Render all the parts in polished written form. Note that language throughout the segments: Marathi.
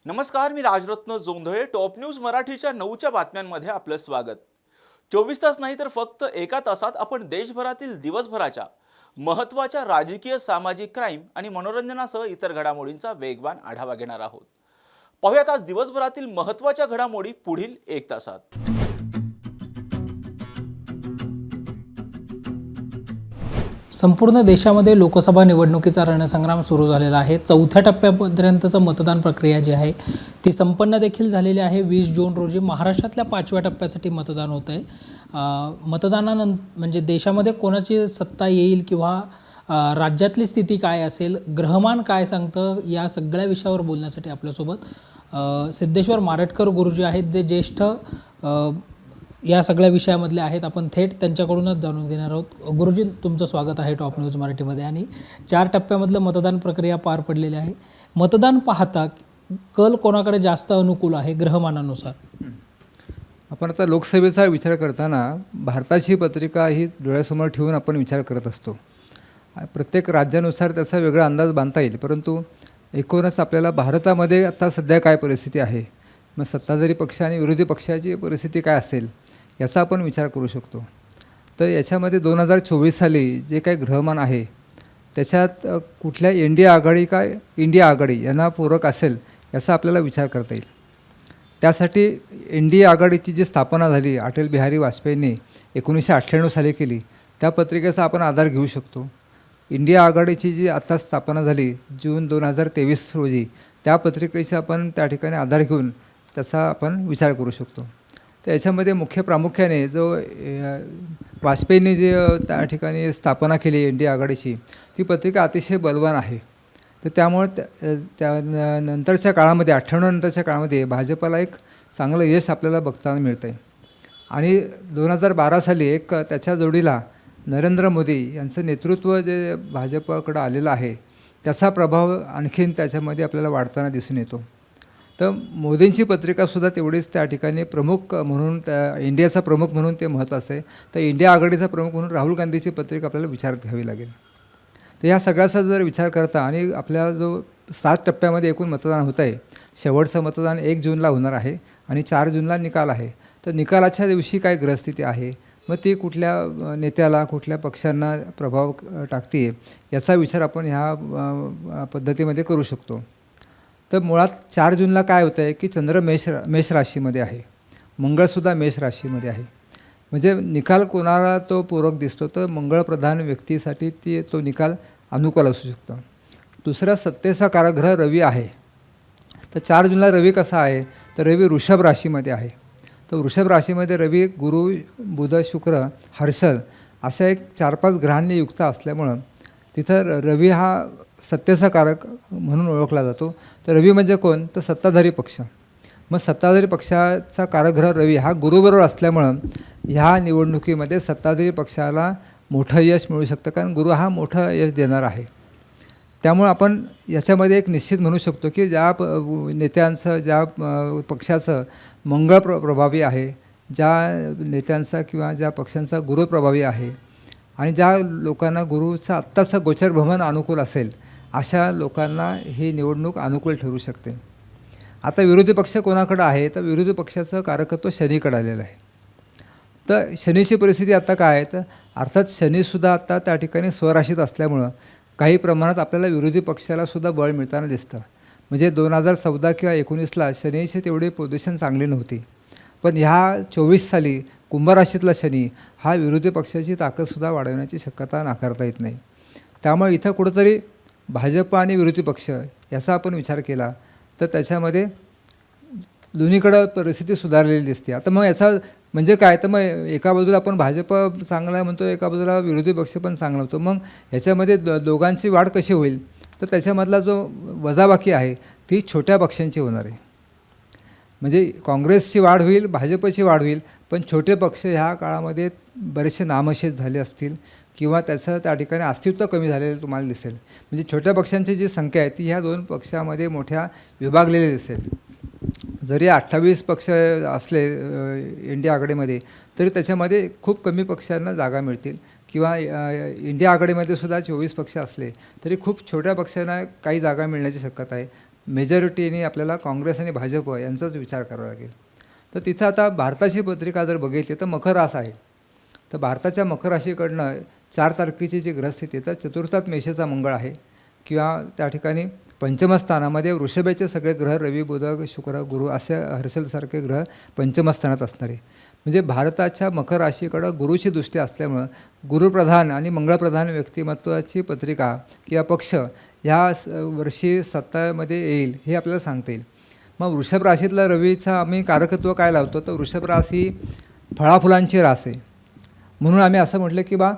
नमस्कार, मी राजरत्न जोंधळे. टॉप न्यूज मराठीच्या 9च्या बातम्यांमध्ये आपलं स्वागत. 24 तास नाही तर फक्त एका तासात आपण देशभरातील दिवसभराच्या महत्त्वाच्या राजकीय, सामाजिक, क्राईम आणि मनोरंजनासह इतर घडामोडींचा वेगवान आढावा घेणार आहोत. पाहूयात आज दिवसभरातील महत्त्वाच्या घडामोडी पुढील 1 तासात. संपूर्ण देशामध्ये लोकसभा निवडणुकीचा रणसंग्राम सुरू झालेला आहे. चौथ्या टप्प्यापर्यंतचं मतदान प्रक्रिया जी आहे ती संपन्न देखील झालेली आहे. 20 जून रोजी महाराष्ट्रातल्या 5व्या टप्प्यासाठी मतदान होतं आहे. मतदानानंतर म्हणजे देशामध्ये कोणाची सत्ता येईल किंवा राज्यातली स्थिती काय असेल, ग्रहमान काय सांगतं, या सगळ्या विषयावर बोलण्यासाठी आपल्यासोबत सिद्धेश्वर मारटकर गुरुजी आहेत, जे ज्येष्ठ या सगळ्या विषयामधले आहेत. आपण थेट त्यांच्याकडूनच जाणून घेणार आहोत. गुरुजी, तुमचं स्वागत आहे टॉप न्यूज मराठीमध्ये. आणि 4 टप्प्यामधलं मतदान प्रक्रिया पार पडलेली आहे. मतदान पाहता कल कोणाकडे जास्त अनुकूल आहे ग्रहमानानुसार? आपण आता लोकसभेचा विचार करताना भारताची पत्रिका ही डोळ्यासमोर ठेवून आपण विचार करत असतो. प्रत्येक राज्यानुसार त्याचा वेगळा अंदाज बांधता येईल, परंतु एकूणच आपल्याला भारतामध्ये आता सध्या काय परिस्थिती आहे, मग सत्ताधारी पक्ष आणि विरोधी पक्षाची परिस्थिती काय असेल याचा आपण विचार करू शकतो. तर याच्यामध्ये 2024 साली जे काही ग्रहमान आहे त्याच्यात कुठल्या इंडिया आघाडी का इंडिया आघाडी यांना पूरक असेल याचा आपल्याला विचार करता येईल. त्यासाठी इंडिया आघाडीची जी स्थापना झाली अटल बिहारी वाजपेयींनी 1998 साली केली, त्या पत्रिकेचा आपण आधार घेऊ शकतो. इंडिया आघाडीची जी आता स्थापना झाली जून 2023 रोजी, त्या पत्रिकेचा आपण त्या ठिकाणी आधार घेऊन त्याचा आपण विचार करू शकतो. तर याच्यामध्ये मुख्य प्रामुख्याने जो वाजपेयींनी जे त्या ठिकाणी स्थापना केली इंडिया आघाडीची, ती पत्रिका अतिशय बलवान आहे. तर त्यामुळे त्या नंतरच्या काळामध्ये 98 नंतरच्या काळामध्ये भाजपला एक चांगलं यश आपल्याला बघताना मिळतं आहे. आणि 2012 साली एक त्याच्या जोडीला नरेंद्र मोदी यांचं नेतृत्व जे भाजपकडं आलेलं आहे त्याचा प्रभाव आणखीन त्याच्यामध्ये आपल्याला वाढताना दिसून येतो. तर मोदींची पत्रिकासुद्धा तेवढीच त्या ठिकाणी प्रमुख म्हणून, त्या इंडियाचा प्रमुख म्हणून ते महत्त्वाचं आहे. तर इंडिया आघाडीचा प्रमुख म्हणून राहुल गांधीची पत्रिका आपल्याला विचारात घ्यावी लागेल. तर ह्या सगळ्याचा जर विचार करता आणि आपल्या जो 7 टप्प्यामध्ये एकूण मतदान होतं आहे, शेवटचं मतदान 1 जूनला होणार आहे आणि 4 जूनला निकाल आहे. तर निकालाच्या दिवशी काय ग्रहस्थिती आहे, मग ती कुठल्या नेत्याला, कुठल्या पक्षांना प्रभाव टाकते याचा विचार आपण ह्या पद्धतीमध्ये करू शकतो. तर मुळात 4 जूनला काय होतं आहे की चंद्र मेष राशीमध्ये आहे, मंगळसुद्धा मेष राशीमध्ये आहे. म्हणजे निकाल कोणाला तो पूरक दिसतो, तर मंगळप्रधान व्यक्तीसाठी तो निकाल अनुकूल असू शकतो. दुसरा सत्तेचा कारागृह रवी आहे. तर 4 जूनला रवी कसा आहे, तर रवी वृषभ राशीमध्ये आहे. तर वृषभ राशीमध्ये रवी, गुरु, बुध, शुक्र, हर्षल अशा एक 4-5 ग्रहांनी युक्त असल्यामुळं तिथं रवी हा सत्तेचा कारक म्हणून ओळखला जातो. तर रवी म्हणजे कोण, तर सत्ताधारी पक्ष. मग सत्ताधारी पक्षाचा कारागृह रवी हा गुरुबरोबर असल्यामुळं ह्या निवडणुकीमध्ये सत्ताधारी पक्षाला मोठं यश मिळू शकतं, कारण गुरु हा मोठं यश देणार आहे. त्यामुळं आपण याच्यामध्ये एक निश्चित म्हणू शकतो की ज्या नेत्यांचं, ज्या पक्षाचं मंगळ प्रभावी आहे, ज्या नेत्यांचा किंवा ज्या पक्षांचा गुरु प्रभावी आहे आणि ज्या लोकांना गुरुचा आत्ताचं गोचर भ्रमण अनुकूल असेल, अशा लोकांना ही निवडणूक अनुकूल ठरू शकते. आता विरोधी पक्ष कोणाकडं आहे, तर विरोधी पक्षाचं कारकत्व शनीकडे आलेलं आहे. तर शनीची परिस्थिती आता काय आहे, तर अर्थात शनीसुद्धा आता त्या ठिकाणी स्वराशीत असल्यामुळं काही प्रमाणात आपल्याला विरोधी पक्षालासुद्धा बळ मिळताना दिसतं. म्हणजे 2014 किंवा 19ला शनीची तेवढी पोझिशन चांगली नव्हती, पण ह्या 24 साली कुंभराशीतला शनी हा विरोधी पक्षाची ताकदसुद्धा वाढवण्याची शक्यता नाकारता येत नाही. त्यामुळे इथं कुठंतरी भाजप आणि विरोधी पक्ष याचा आपण विचार केला तर त्याच्यामध्ये दोन्हीकडं परिस्थिती सुधारलेली दिसते. आता मग याचा म्हणजे काय, तर मग एका बाजूला आपण भाजप चांगला म्हणतो, एका बाजूला विरोधी पक्ष पण चांगला होतो. मग याच्यामध्ये दोघांची वाढ कशी होईल, तर त्याच्यामधला जो वजाबाकी आहे ती छोट्या पक्षांची होणार आहे. म्हणजे काँग्रेसची वाढ होईल, भाजपची वाढ होईल, पण छोटे पक्ष ह्या काळामध्ये बरेचसे नामशेष झाले असतील किंवा त्याचं त्या ठिकाणी अस्तित्व कमी झालेलं तुम्हाला दिसेल. म्हणजे छोट्या पक्षांची जी संख्या आहे ती ह्या 2 पक्षामध्ये मोठ्या विभागलेली दिसेल. जरी 28 पक्ष असले इंडिया आघाडीमध्ये, तरी त्याच्यामध्ये खूप कमी पक्षांना जागा मिळतील. किंवा इंडिया आघाडीमध्ये सुद्धा 24 पक्ष असले तरी खूप छोट्या पक्षांना काही जागा मिळण्याची शक्यता आहे. मेजॉरिटीने आपल्याला काँग्रेस आणि भाजप यांचाच विचार करावा लागेल. तर तिथं आता भारताची पत्रिका जर बघितली तर मकर रास आहे. तर भारताच्या मकर राशीकडनं 4 तारखेची जी ग्रहस्थिती तर चतुर्थात मेषाचा मंगळ आहे किंवा त्या ठिकाणी पंचमस्थानामध्ये वृषभेचे सगळे ग्रह रवी बुध शुक्र गुरु असे हर्षलसारखे ग्रह पंचमस्थानात असणारे. म्हणजे भारताच्या मकर राशीकडं गुरुची दृष्टी असल्यामुळं गुरुप्रधान आणि मंगळप्रधान व्यक्तिमत्वाची पत्रिका किंवा पक्ष ह्या वर्षी सत्तामध्ये येईल हे आपल्याला सांगता येईल. मग वृषभ राशीतला रवीचा आम्ही कारकत्व काय लावतो तर वृषभ रास ही फळाफुलांची रास आहे. म्हणून आम्ही असं म्हटलं की बा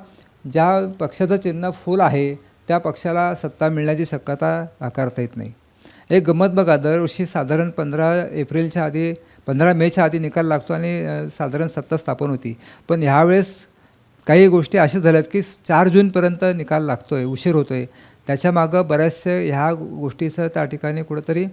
ज्या पक्षाचं चिन्ह फूल आहे त्या पक्षाला सत्ता मिळण्याची शक्यता नाकारता येत नाही. एक गंमत बघा, दरवर्षी साधारण 15 मेच्या आधी निकाल लागतो आणि साधारण सत्ता स्थापन होती. पण ह्यावेळेस काही गोष्टी अशा झाल्यात की 4 जूनपर्यंत निकाल लागतो आहे, उशीर होतो आहे. त्याच्यामागं बऱ्याचशा ह्या गोष्टीचं त्या ठिकाणी कुठंतरी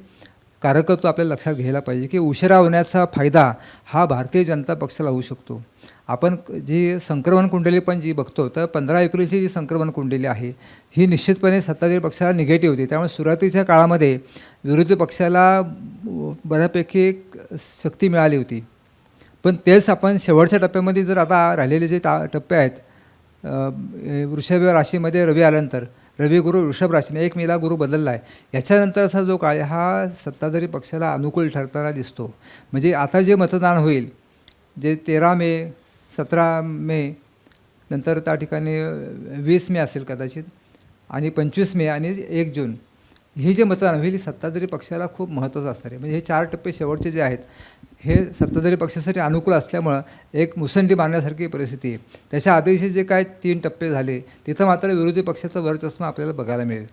कारकत्व आपल्याला लक्षात घ्यायला पाहिजे की उशिरा होण्याचा फायदा हा भारतीय जनता पक्षाला होऊ शकतो. आपण जी संक्रमण कुंडली पण जी बघतो तर 15 एप्रिलची जी संक्रमण कुंडली आहे ही निश्चितपणे सत्ताधारी पक्षाला निगेटिव्ह होती. त्यामुळे सुरुवातीच्या काळामध्ये विरोधी पक्षाला बऱ्यापैकी शक्ती मिळाली होती. पण तेच आपण शेवटच्या टप्प्यामध्ये जर आता राहिलेले जे टप्पे आहेत वृषभ राशीमध्ये रवी आल्यानंतर रवी गुरु वृषभ राशीने 1 मेला गुरु बदलला आहे. याच्यानंतरचा जो काळ हा सत्ताधारी पक्षाला अनुकूल ठरताना दिसतो. म्हणजे आता जे मतदान होईल जे 13 मे 17 मे नंतर त्या ठिकाणी 20 मे असेल कदाचित आणि 25 मे आणि 1 जून ही जे मतदान होईल सत्ताधारी पक्षाला खूप महत्त्वाचं असणार आहे. म्हणजे हे 4 टप्पे शेवटचे जे आहेत हे सत्ताधारी पक्षासाठी अनुकूल असल्यामुळं एक मुसंडी मारण्यासारखी परिस्थिती आहे. त्याच्या आधीचे जे काय 3 टप्पे झाले तिथं मात्र विरोधी पक्षाचा वरचष्मा आपल्याला बघायला मिळेल.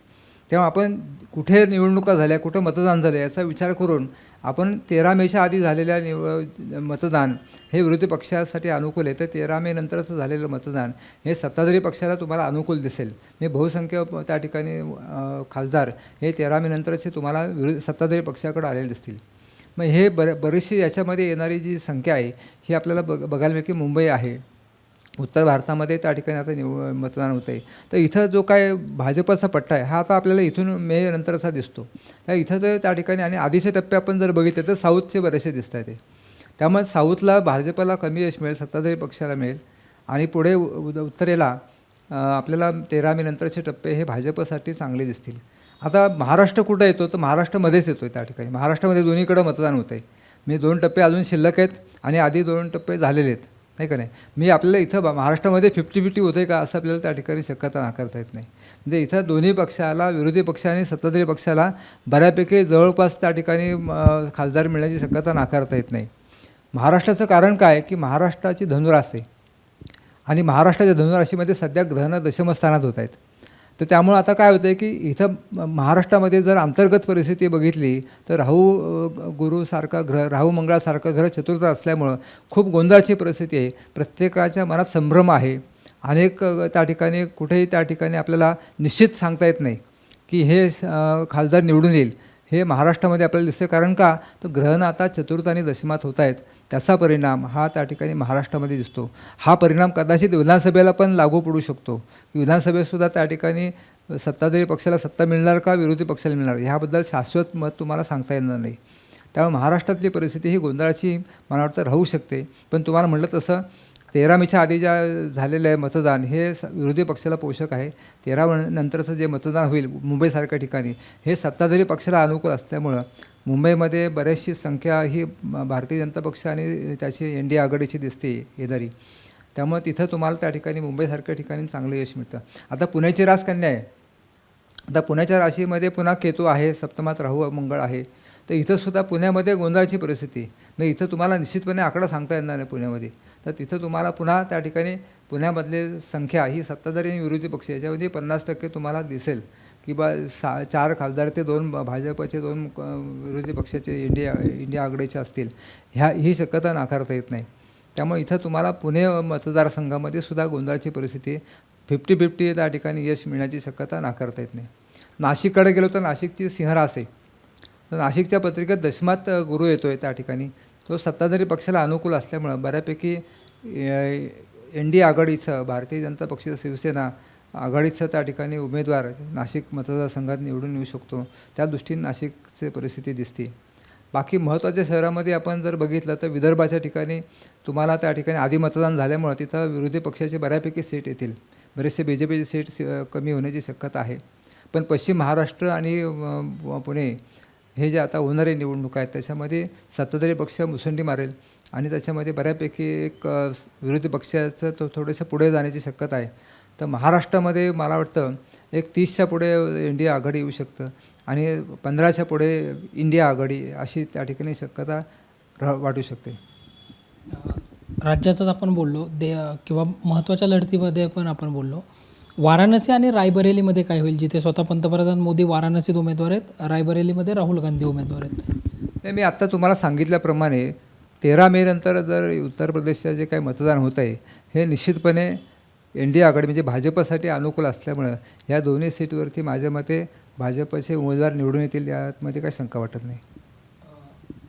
तेव्हा आपण कुठे निवडणुका झाल्या कुठं मतदान झालं याचा विचार करून आपण 13 मेच्या आधी झालेल्या मतदान हे विरोधी पक्षासाठी अनुकूल आहे. तर 13 मे नंतरचं झालेलं मतदान हे सत्ताधारी पक्षाला तुम्हाला अनुकूल दिसेल. हे बहुसंख्य त्या ठिकाणी खासदार हे 13 मे नंतरचे तुम्हाला सत्ताधारी पक्षाकडे आलेले दिसतील. मग हे बरीचशी याच्यामध्ये येणारी जी संख्या आहे ही आपल्याला बघायला मिळेल की मुंबई आहे, उत्तर भारतामध्ये त्या ठिकाणी आता मतदान होतं आहे. तर इथं जो काय भाजपचा पट्टा आहे हा आता आपल्याला इथून मे नंतरचा दिसतो. तर इथं तर त्या ठिकाणी आणि आधीचे टप्पे आपण जर बघितले तर साऊथचे बरेचसे दिसत आहेत. त्यामुळे साऊथला भाजपला कमी यश मिळेल, सत्ताधारी पक्षाला मिळेल आणि पुढे उत्तरेला आपल्याला 13 मे नंतरचे टप्पे हे भाजपसाठी चांगले दिसतील. आता महाराष्ट्र कुठं येतो तर महाराष्ट्रामध्येच येतो आहे. त्या ठिकाणी महाराष्ट्रामध्ये दोन्हीकडं मतदान होतं आहे. मी 2 टप्पे अजून शिल्लक आहेत आणि आधी 2 टप्पे झालेले आहेत नाही का नाही. मी आपल्याला इथं महाराष्ट्रामध्ये 50-50 होतं आहे का असं आपल्याला त्या ठिकाणी शक्यता नाकारता येत नाही. म्हणजे इथं दोन्ही पक्षाला विरोधी पक्ष आणि सत्ताधारी पक्षाला बऱ्यापैकी जवळपास त्या ठिकाणी खासदार मिळण्याची शक्यता नाकारता येत नाही. महाराष्ट्राचं कारण काय की महाराष्ट्राची धनुरास आहे आणि महाराष्ट्राच्या धनुराशीमध्ये सध्या ग्रहणं दशमस्थानात होत आहेत. तर त्यामुळं आता काय होतं आहे की इथं महाराष्ट्रामध्ये जर अंतर्गत परिस्थिती बघितली तर राहू मंगळासारखा ग्रह चतुर्थ असल्यामुळं खूप गोंधळाची परिस्थिती आहे. प्रत्येकाच्या मनात संभ्रम आहे. अनेक त्या ठिकाणी कुठेही त्या ठिकाणी आपल्याला निश्चित सांगता येत नाही की हे खासदार निवडून येईल. हे महाराष्ट्रामध्ये आपल्याला दिसतं. कारण का तर ग्रहणं आता चतुर्थ आणि दशमात होत आहेत. त्याचा परिणाम हा त्या ठिकाणी महाराष्ट्रामध्ये दिसतो. हा परिणाम कदाचित विधानसभेला पण लागू पडू शकतो. विधानसभेतसुद्धा त्या ठिकाणी सत्ताधारी पक्षाला सत्ता मिळणार का विरोधी पक्षाला मिळणार ह्याबद्दल शाश्वत मत तुम्हाला सांगता येणार नाही. त्यामुळे महाराष्ट्रातली परिस्थिती ही गोंधळाची मला वाटतं राहू शकते. पण तुम्हाला म्हटलं तसं 13 मेच्या आधी ज्या झालेलं आहे मतदान हे विरोधी पक्षाला पोषक आहे. 13 नंतरचं जे मतदान होईल मुंबईसारख्या ठिकाणी हे सत्ताधारी पक्षाला अनुकूल असल्यामुळं मुंबईमध्ये बऱ्याचशी संख्या ही भारतीय जनता पक्ष आणि त्याची NDA आघाडीची दिसते येणारी. त्यामुळे तिथं तुम्हाला त्या ठिकाणी मुंबईसारख्या ठिकाणी चांगलं यश मिळतं. आता पुण्याची राजकन्या आहे. आता पुण्याच्या राशीमध्ये पुन्हा केतू आहे, सप्तमात राहू मंगळ आहे. तर इथंसुद्धा पुण्यामध्ये गोंधळाची परिस्थिती. मग इथं तुम्हाला निश्चितपणे आकडा सांगता येणार नाही पुण्यामध्ये. तर तिथं तुम्हाला पुन्हा त्या ठिकाणी पुण्यामधले संख्या ही सत्ताधारी आणि विरोधी पक्ष याच्यामध्ये 50% तुम्हाला दिसेल की बा 4 खासदार ते 2 भाजपचे 2 विरोधी पक्षाचे इंडिया आघाडीचे असतील ही शक्यता नाकारता येत नाही. त्यामुळे इथं तुम्हाला पुणे मतदारसंघामध्ये सुद्धा गोंधळाची परिस्थिती 50-50 त्या ठिकाणी यश मिळण्याची शक्यता नाकारता येत नाही. नाशिककडे गेलो तर नाशिकची सिंहरास आहे. तर नाशिकच्या पत्रिकेत दशमात गुरु येतो आहे. त्या ठिकाणी तो सत्ताधारी पक्षाला अनुकूल असल्यामुळं बऱ्यापैकी NDA आघाडीचं भारतीय जनता पक्षाचं शिवसेना आघाडीचा त्या ठिकाणी उमेदवार नाशिक मतदारसंघात निवडून येऊ शकतो, त्या दृष्टीने नाशिकची परिस्थिती दिसते. बाकी महत्त्वाच्या शहरामध्ये आपण जर बघितलं तर विदर्भाच्या ठिकाणी तुम्हाला त्या ठिकाणी आधी मतदान झाल्यामुळं तिथं विरोधी पक्षाचे बऱ्यापैकी सीट येतील, बरेचसे BJPचे सीट कमी होण्याची शक्यता आहे. पण पश्चिम महाराष्ट्र आणि पुणे हे जे आता होणारे निवडणूक आहेत त्याच्यामध्ये सत्ताधारी पक्ष मुसंडी मारेल आणि त्याच्यामध्ये बऱ्यापैकी एक विरोधी पक्षाचं थोडंसं पुढे जाण्याची शक्यता आहे. तर महाराष्ट्रामध्ये मला वाटतं एक 30च्या पुढे इंडिया आघाडी येऊ शकतं आणि 15च्या पुढे इंडिया आघाडी अशी त्या ठिकाणी शक्यता वाटू शकते. राज्याचाच आपण बोललो किंवा महत्त्वाच्या लढतीमध्ये पण आपण बोललो. वाराणसी आणि रायबरेलीमध्ये काय होईल, जिथे स्वतः पंतप्रधान मोदी वाराणसीत उमेदवार आहेत, रायबरेलीमध्ये राहुल गांधी उमेदवार आहेत? नाही, मी आत्ता तुम्हाला सांगितल्याप्रमाणे 13 मे नंतर जर उत्तर प्रदेशचं जे काही मतदान होतं आहे हे निश्चितपणे NDA आघाडी म्हणजे भाजपसाठी अनुकूल असल्यामुळं या दोन्ही सीटवरती माझ्या मते भाजपचे उमेदवार निवडून येतील, यामध्ये काही शंका वाटत नाही.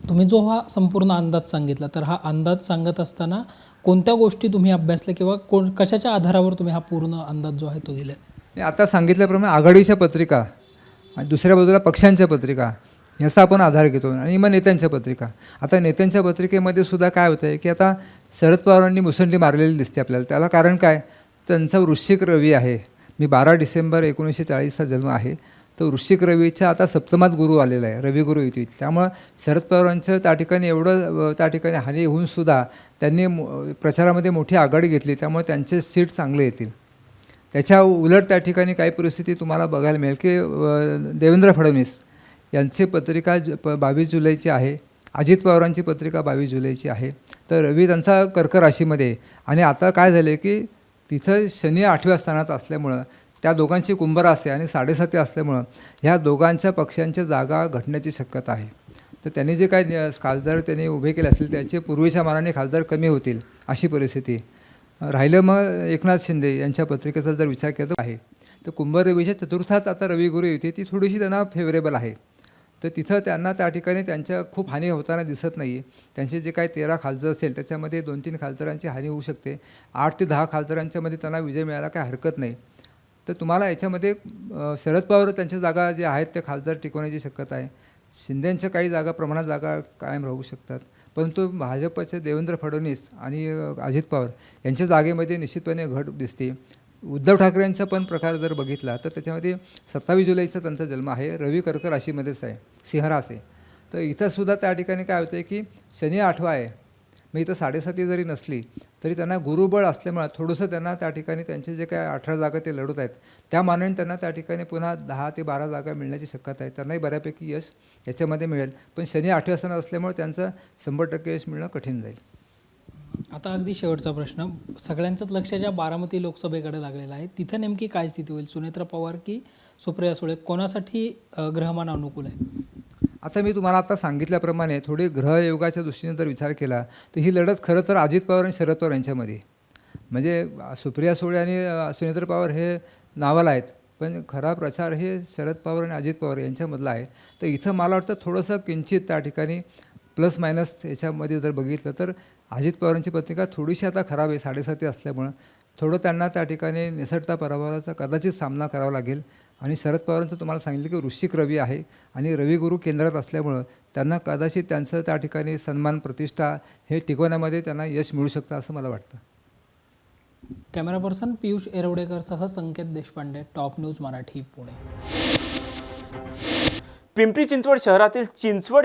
तुम्ही जो हा संपूर्ण अंदाज सांगितला, तर हा अंदाज सांगत असताना कोणत्या गोष्टी तुम्ही अभ्यासल्या किंवा कशाच्या आधारावर तुम्ही हा पूर्ण अंदाज जो आहे तो दिला? आता सांगितल्याप्रमाणे आघाडीच्या पत्रिका आणि दुसऱ्या बाजूला पक्षांच्या पत्रिका याचा आपण आधार घेतो आणि मग नेत्यांच्या पत्रिका. आता नेत्यांच्या पत्रिकेमध्ये सुद्धा काय होतं आहे की आता शरद पवारांनी मुसंडी मारलेली दिसते आपल्याला. त्याला कारण काय, त्यांचा वृश्चिक रवी आहे. मी 12 डिसेंबर 1940चा जन्म आहे. तो वृश्चिक रवीच्या आता सप्तमात गुरु आलेला आहे, रवी गुरु युती. त्यामुळं शरद पवारांचं त्या ठिकाणी एवढं त्या ठिकाणी हानी होऊनसुद्धा त्यांनी प्रचारामध्ये मोठी आघाडी घेतली, त्यामुळे त्यांचे सीट चांगले येतील. त्याच्या उलट त्या ठिकाणी काही परिस्थिती तुम्हाला बघायला मिळेल की देवेंद्र फडणवीस यांची पत्रिका 22 जुलैची आहे, अजित पवारांची पत्रिका 22 जुलैची आहे. तर रवी त्यांचा कर्क राशीमध्ये आणि आता काय झालं आहे की तिथं शनी 8व्या स्थानात असल्यामुळं त्या दोघांची कुंभ राशी आणि 7.5 असल्यामुळं ह्या दोघांच्या पक्षांच्या जागा घटण्याची शक्यता आहे. तर त्यांनी जे काही खासदार त्यांनी उभे केले असतील त्याचे पूर्वीच्या मानाने खासदार कमी होतील अशी परिस्थिती. राहिलं मग एकनाथ शिंदे यांच्या पत्रिकेचा जर विचार केला तर आहे, तर कुंभ रवीच्या चतुर्थात आता रवी गुरु युती ती थोडीशी त्यांना फेवरेबल आहे. तर तिथं त्यांना त्या ठिकाणी त्यांच्या खूप हानी होताना दिसत नाही. त्यांचे जे काही 13 खासदार असेल त्याच्यामध्ये 2-3 खासदारांची हानी होऊ शकते. 8 ते 10 खासदारांच्यामध्ये त्यांना विजय मिळायला काही हरकत नाही. तर तुम्हाला याच्यामध्ये शरद पवार त्यांच्या जागा जे आहेत ते खासदार टिकवण्याची शक्यता आहे. शिंदेंच्या काही जागा प्रमाणात जागा कायम राहू शकतात. परंतु भाजपचे देवेंद्र फडणवीस आणि अजित पवार यांच्या जागेमध्ये निश्चितपणे घट दिसते. उद्धव ठाकरेंचा पण प्रकार जर बघितला तर त्याच्यामध्ये 27 जुलैचा त्यांचा जन्म आहे, रवी कर्क राशीमध्येच आहे, सिंहरास आहे. तर इथंसुद्धा त्या ठिकाणी काय होतं आहे की शनी 8वा आहे. मग इथं 7.5 जरी नसली तरी त्यांना गुरुबळ असल्यामुळे थोडंसं त्यांना त्या ठिकाणी त्यांचे जे काय 18 जागा ते लढत आहेत त्या मानाने त्यांना त्या ठिकाणी पुन्हा 10 ते 12 जागा मिळण्याची शक्यता आहे. त्यांनाही बऱ्यापैकी यश याच्यामध्ये मिळेल. पण शनी 8व्या स्थानात असल्यामुळे त्यांचं 100% यश मिळणं कठीण जाईल. आता अगदी शेवटचा प्रश्न, सगळ्यांचंच लक्ष ज्या बारामती लोकसभेकडे लागलेलं आहे, तिथं नेमकी काय स्थिती होईल? सुनेत्रा पवार की सुप्रिया सुळे, कोणासाठी ग्रहमान अनुकूल आहे? आता मी तुम्हाला आता सांगितल्याप्रमाणे थोडी ग्रहयोगाच्या दृष्टीने जर विचार केला तर ही लढत खरं तर अजित पवार आणि शरद पवार यांच्यामध्ये, म्हणजे सुप्रिया सुळे आणि सुनेत्रा पवार हे नावाला आहेत, पण खरा प्रचार हे शरद पवार आणि अजित पवार यांच्यामधला आहे. तर इथं मला वाटतं थोडंसं किंचित त्या ठिकाणी प्लस मायनस याच्यामध्ये जर बघितलं तर अजित पवारांची पत्रिका थोडीशी आता खराब आहे, 7.5 असल्यामुळं थोडं त्यांना त्या ठिकाणी निसटता पराभवाचा कदाचित सामना करावा लागेल. आणि शरद पवारांचं तुम्हाला सांगितलं की वृश्चिक रवी आहे आणि रवी गुरु केंद्रात असल्यामुळं त्यांना कदाचित त्यांचं त्या ठिकाणी सन्मान प्रतिष्ठा हे टिकवण्यामध्ये त्यांना यश मिळू शकतं असं मला वाटतं. कॅमेरा पर्सन पियुष एरवडेकरसह संकेत देशपांडे, टॉप न्यूज मराठी, पुणे. पिंपरी चिंचवड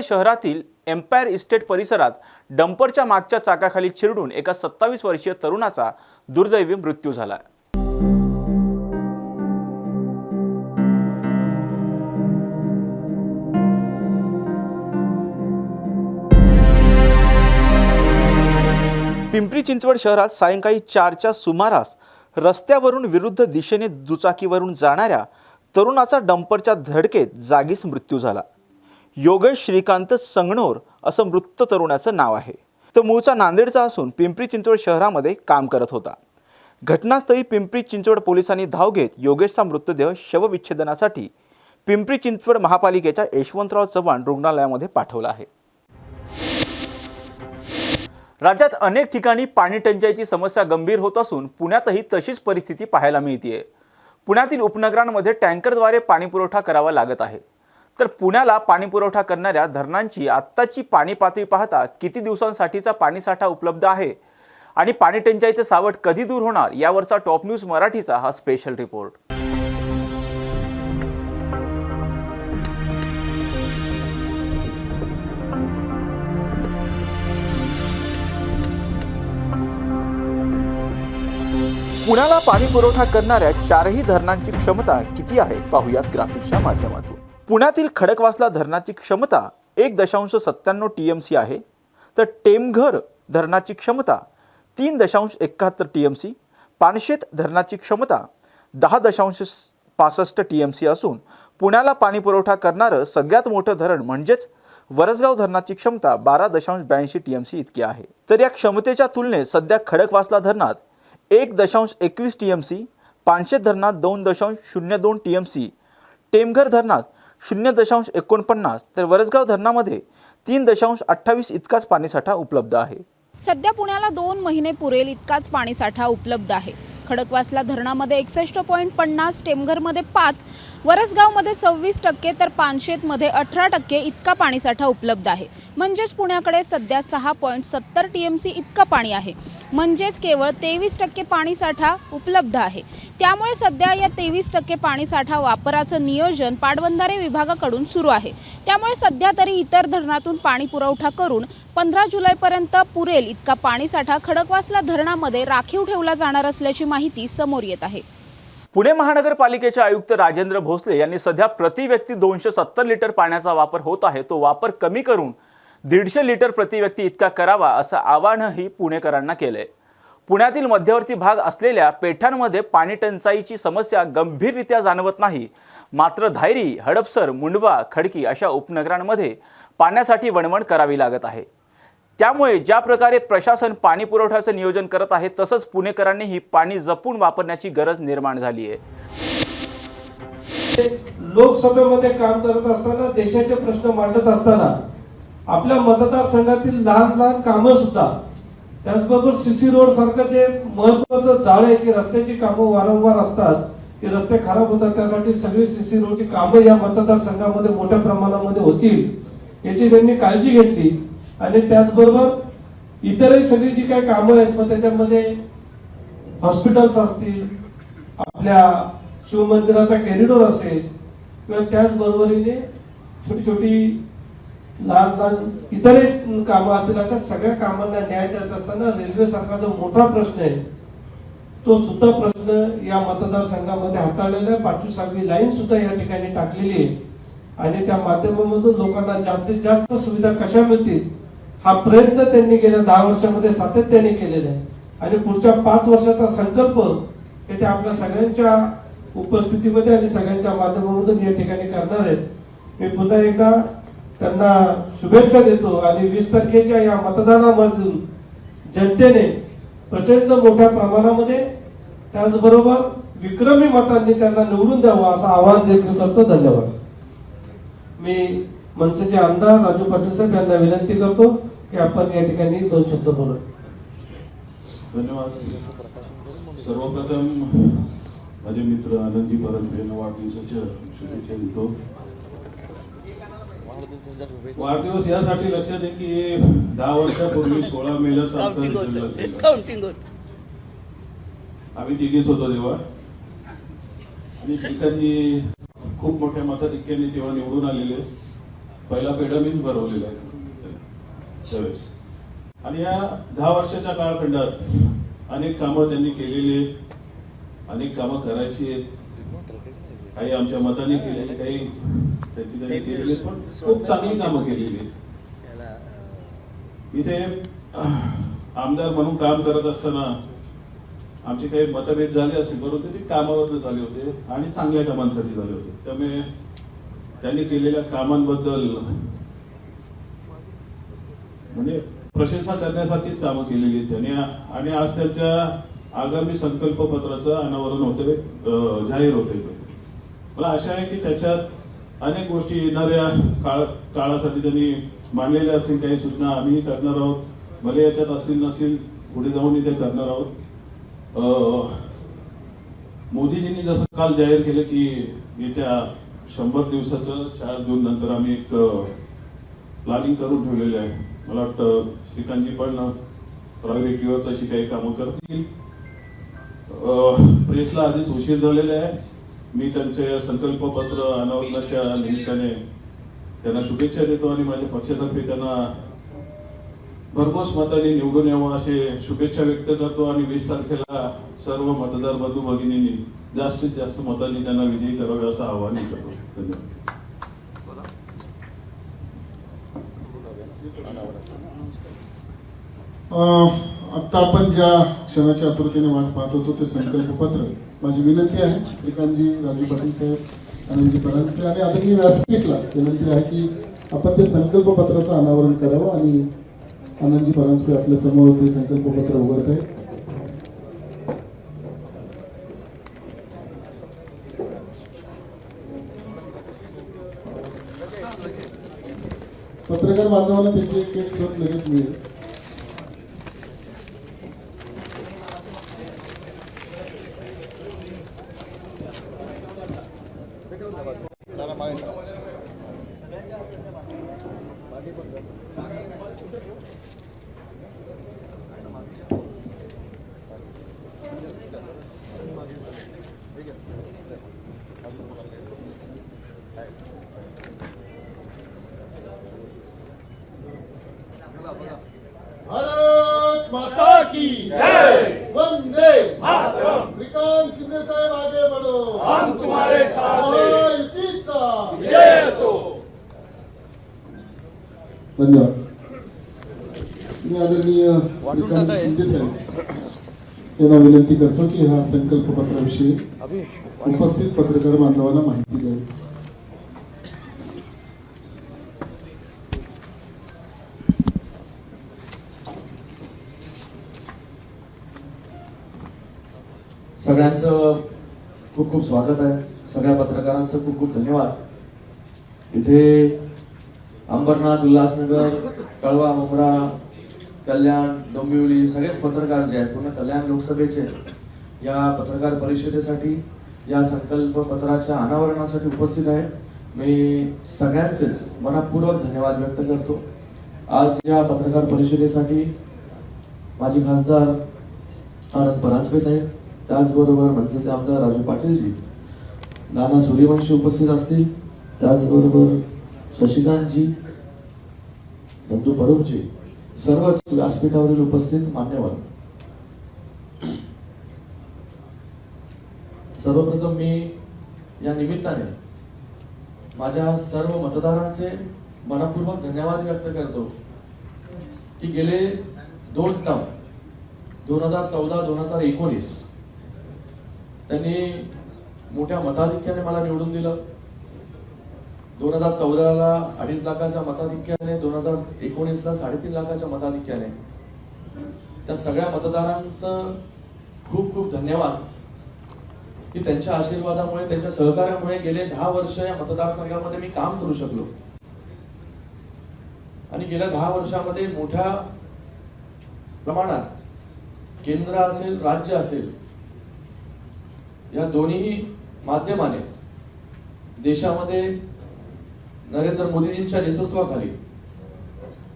शहरातील एम्पायर इस्टेट परिसरात डंपरच्या मागच्या चाकाखाली चिरडून एका 27 वर्षीय तरुणाचा दुर्दैवी मृत्यू झाला. पिंपरी चिंचवड शहरात सायंकाळी 4च्या सुमारास रस्त्यावरून विरुद्ध दिशेने दुचाकीवरून जाणाऱ्या तरुणाचा डंपरच्या धडकेत जागीच मृत्यू झाला. योगेश श्रीकांत संगणोर असं मृत तरुणाचं नाव आहे. तो मूळचा नांदेडचा असून पिंपरी चिंचवड शहरामध्ये काम करत होता. घटनास्थळी पिंपरी चिंचवड पोलिसांनी धाव घेत योगेशचा मृतदेह शवविच्छेदनासाठी पिंपरी चिंचवड महापालिकेच्या यशवंतराव चव्हाण रुग्णालयामध्ये पाठवला आहे. राज्यात अनेक ठिकाणी पाणी टंचाईची समस्या गंभीर होत असून पुण्यातही तशीच परिस्थिती पाहायला मिळते. पुण्यातील उपनगरांमध्ये टँकरद्वारे पाणीपुरवठा करावा लागत आहे. तर पुण्याला पाणीपुरवठा करणाऱ्या धरणांची आत्ताची पाणी पातळी पाहता किती दिवसांसाठीचा पाणीसाठा उपलब्ध आहे आणि पाणी टंचाईचे सावट कधी दूर होणार यावरचा टॉप न्यूज मराठीचा हा स्पेशल रिपोर्ट. पुण्याला पाणी पुरवठा करणाऱ्या चारही धरणांची क्षमता किती आहे पाहूयात ग्राफिकच्या माध्यमातून. पुण्यातील खडकवासला धरणाची क्षमता 1.97 TMC आहे. तर टेमघर धरणाची क्षमता 3.71 TMC, पानशेत धरणाची क्षमता 10.65 TMC असून पुण्याला पाणी पुरवठा करणारं सगळ्यात मोठं धरण म्हणजेच वरसगाव धरणाची क्षमता 12.82 TMC इतकी आहे. तर या क्षमतेच्या तुलनेत सध्या खडकवासला धरणात 1.21 TMC, पानशेत धरणात 2.02 TMC, टेमघर धरणात 0.49 तर वरसगाव धरणामध्ये 3.28 इतकाच पाणीसाठा उपलब्ध आहे. सध्या पुण्याला 2 महिने पुरेल इतकाच पाणीसाठा उपलब्ध आहे. खडकवासला धरणामध्ये 61.50, टेमघरमध्ये 5, वरसगावमध्ये 26% तर पानशेतमध्ये 18% इतका पाणीसाठा उपलब्ध आहे. म्हणजेच पुण्याकडे सध्या 6.70 TMC इतका पाणी आहे. म्हणजेच केवळ 23% पाणीसाठा उपलब्ध आहे. त्यामुळे सध्या या 23% पाणीसाठा वापराचं नियोजन पाटबंधारे विभागाकडून सुरू आहे. त्यामुळे सध्या तरी इतर धरणातून पाणी पुरवठा करून 15 जुलैपर्यंत पुरेल इतका पाणीसाठा खडकवासला धरणामध्ये राखीव ठेवला जाणार असल्याची माहिती समोर येत आहे. पुणे महानगरपालिकेचे आयुक्त राजेंद्र भोसले यांनी सध्या प्रति व्यक्ती 270 लिटर पाण्याचा वापर होत आहे तो वापर कमी करून 150 लिटर प्रति व्यक्ती इतका करावा असं आवाहनही पुणेकरांना केलंय. पुण्यातील मध्यवर्ती भाग असलेल्या पेठांमध्ये पाणी टंचाईची समस्या गंभीररित्या जाणवत नाही. मात्र धायरी, हडपसर, मुंडवा, खडकी अशा उपनगरांमध्ये पाण्यासाठी वणवण करावी लागत आहे. त्यामुळे ज्या प्रकारे प्रशासन पाणी पुरवठ्याचं नियोजन करत आहे तसंच पुणेकरांनीही पाणी जपून वापरण्याची गरज निर्माण झाली आहे. लोकसभेमध्ये काम करत असताना, देशाचे प्रश्न मांडत असताना आपल्या मतदारसंघातील लहान लहान कामं सुद्धा, त्याचबरोबर सीसी रोड सारखं जे महत्वाचं जाळ आहे की रस्त्याची कामं वारंवार असतात की रस्ते खराब होतात, त्यासाठी सगळी सीसी रोडची कामं या मतदारसंघामध्ये मोठ्या प्रमाणामध्ये होतील याची त्यांनी काळजी घेतली. आणि त्याचबरोबर इतरही सगळी जी काही कामं आहेत मग त्याच्यामध्ये हॉस्पिटल्स असतील, आपल्या शिवमंदिराचा कॉरिडॉर असेल किंवा त्याचबरोबरीने छोटी छोटी लहान लहान इतरही कामं असतील, अशा सगळ्या कामांना न्याय देत असताना रेल्वे सारखा जो मोठा प्रश्न आहे तो सुद्धा प्रश्न या मतदारसंघामध्ये हाताळलेला आहे. 25वी लाईन सुद्धा या ठिकाणी टाकलेली आहे आणि त्या माध्यमामधून लोकांना जास्तीत जास्त सुविधा कशा मिळतील हा प्रयत्न त्यांनी गेल्या 10 वर्षामध्ये सातत्याने केलेला आहे. आणि पुढच्या 5 वर्षाचा संकल्प हे ते आपल्या सगळ्यांच्या उपस्थितीमध्ये आणि सगळ्यांच्या माध्यमामधून या ठिकाणी करणार आहेत. मी पुन्हा एकदा त्यांना शुभेच्छा देतो आणि 20 तारखेच्या या मतदानामधून जनतेने प्रचंड मोठ्या प्रमाणामध्ये त्याचबरोबर विक्रमी मतांनी त्यांना निवडून द्यावं असं आवाहन देखील करतो. धन्यवाद. मी मनसेचे आमदार राजू पाटील साहेब यांना विनंती करतो की आपण या ठिकाणी 2 शब्द बोलू. धन्यवाद. सर्वप्रथम माझे मित्र आनंदी परब यांना वाढदिवसाच्या शुभेच्छा देतो. वाढदिवस यासाठी लक्षात आहे की 10 वर्षापूर्वी 16 मेलाच आमचा रिझल्ट लागला. आम्ही तिघेच होतो तेव्हा आणि ठिकाणी खूप मोठ्या मताधिक्याने तेव्हा निवडून आलेले. पहिला पेढा मीच भरवलेला आहे त्यावेळेस. आणि या 10 वर्षाच्या कालखंडात अनेक कामं त्यांनी केलेली, अनेक कामं करायची आहेत. काही आमच्या मताने केलेली, काही त्यांची त्यांनी केलेली, पण खूप चांगली कामं केलेली. इथे आमदार म्हणून काम करत असताना आमचे काही मतभेद झाले असतील परंतु ते कामावर झाले होते आणि चांगल्या कामांसाठी झाले होते. त्यामुळे त्यांनी केलेल्या कामांबद्दल म्हणजे प्रशंसा करण्यासारखीच कामं केलेली आहेत त्यांनी. आणि आज त्यांच्या आगामी संकल्पपत्राचं अनावरण होते, जाहीर होते. मला आशा आहे की त्याच्यात अनेक गोष्टी येणाऱ्या काळासाठी त्यांनी मांडलेल्या असतील. काही सूचना आम्ही करणार आहोत, भले याच्यात असतील नसतील पुढे जाऊन ते करणार आहोत. मोदीजींनी जसं काल जाहीर केलं की येत्या 100 दिवसाचं 4 जून नंतर आम्ही एक प्लॅनिंग करून ठेवलेले आहे. मला वाटतं श्रीकांतजी पण प्रायोरिटीवर तशी काही कामं करतील. प्रेसला आधीच उशीर झालेला आहे. मी त्यांचे संकल्पपत्र अनावरणाच्या निमित्ताने त्यांना शुभेच्छा देतो आणि माझ्या पक्षातर्फे त्यांना भरघोस मताने निवडून यावं असे शुभेच्छा व्यक्त करतो आणि 20 तारखेला सर्व मतदार बंधू भगिनींनी जास्तीत जास्त मतांनी त्यांना विजयी करावे असं आवाहन करतो. धन्यवाद. आता आपण ज्या क्षणाच्या आतुरतेने वाट पाहत होतो ते संकल्पपत्र. माझी विनंती आहे श्रीकांतजी, राजू पाटील साहेब, आनंदजी परांजपे आणि आदरणीय व्यासपीठला विनंती आहे की आपण ते संकल्पपत्राचं अनावरण करावं. आणि आनंदजी परांजपे आपल्या समोर ते संकल्पपत्र उघडत आहे. पत्रकार बांधवांना त्याची एक प्रत लगेच मिळेल. भारत माता की जय, वंदे मातरम. श्रीकांत शिंदे साहेब आगे बढ़ो, हम तुम्हारे साथ हैं. महायुतीचा विजय असो. धन्यवाद. मी आदरणीय श्रीकांत शिंदे साहेब यांना विनंती करतो की हा संकल्पपत्राविषयी उपस्थित पत्रकार बांधवांना माहिती द्यावी. सगळ्यांचं खूप खूप स्वागत आहे. सगळ्या पत्रकारांचं खूप खूप धन्यवाद. इथे अंबरनाथ, उल्हासनगर, कळवा, मुंब्रा, कल्याण, डोंबिवली सगळेच पत्रकार जे आहेत पूर्ण कल्याण लोकसभेचे या पत्रकार परिषदेसाठी, या संकल्प पत्राच्या अनावरणासाठी उपस्थित आहे. मी सगळ्यांचेच मनपूर्वक धन्यवाद व्यक्त करतो. आज या पत्रकार परिषदेसाठी माजी खासदार आनंद परांजपे साहेब, त्याचबरोबर मनसेचे आमदार राजू पाटीलजी, नाना सूर्यवंशी उपस्थित असतील, त्याचबरोबर शशिकांतजी, बंधू परोपजी, सर्वच व्यासपीठावरील उपस्थित मान्यवर. सर्वप्रथम मी या निमित्ताने माझ्या सर्व मतदारांचे मनपूर्वक धन्यवाद व्यक्त करतो की गेले 2 टर्म 2014-2019 त्यांनी मोठ्या मताधिक्याने मला निवडून दिलं. 2014ला 2.5 लाखाच्या मताधिक्याने, 2019ला 3.5 लाखाच्या मताधिक्याने. त्या सगळ्या मतदारांचं खूप खूप धन्यवाद की त्यांच्या आशीर्वादामुळे, त्यांच्या सहकार्यामुळे गेले 10 वर्ष या मतदारसंघामध्ये मी काम करू शकलो. आणि गेल्या 10 वर्षामध्ये मोठ्या प्रमाणात केंद्र असेल, राज्य असेल, या दोन्ही माध्यमाने देशामध्ये नरेंद्र मोदीजींच्या नेतृत्वाखाली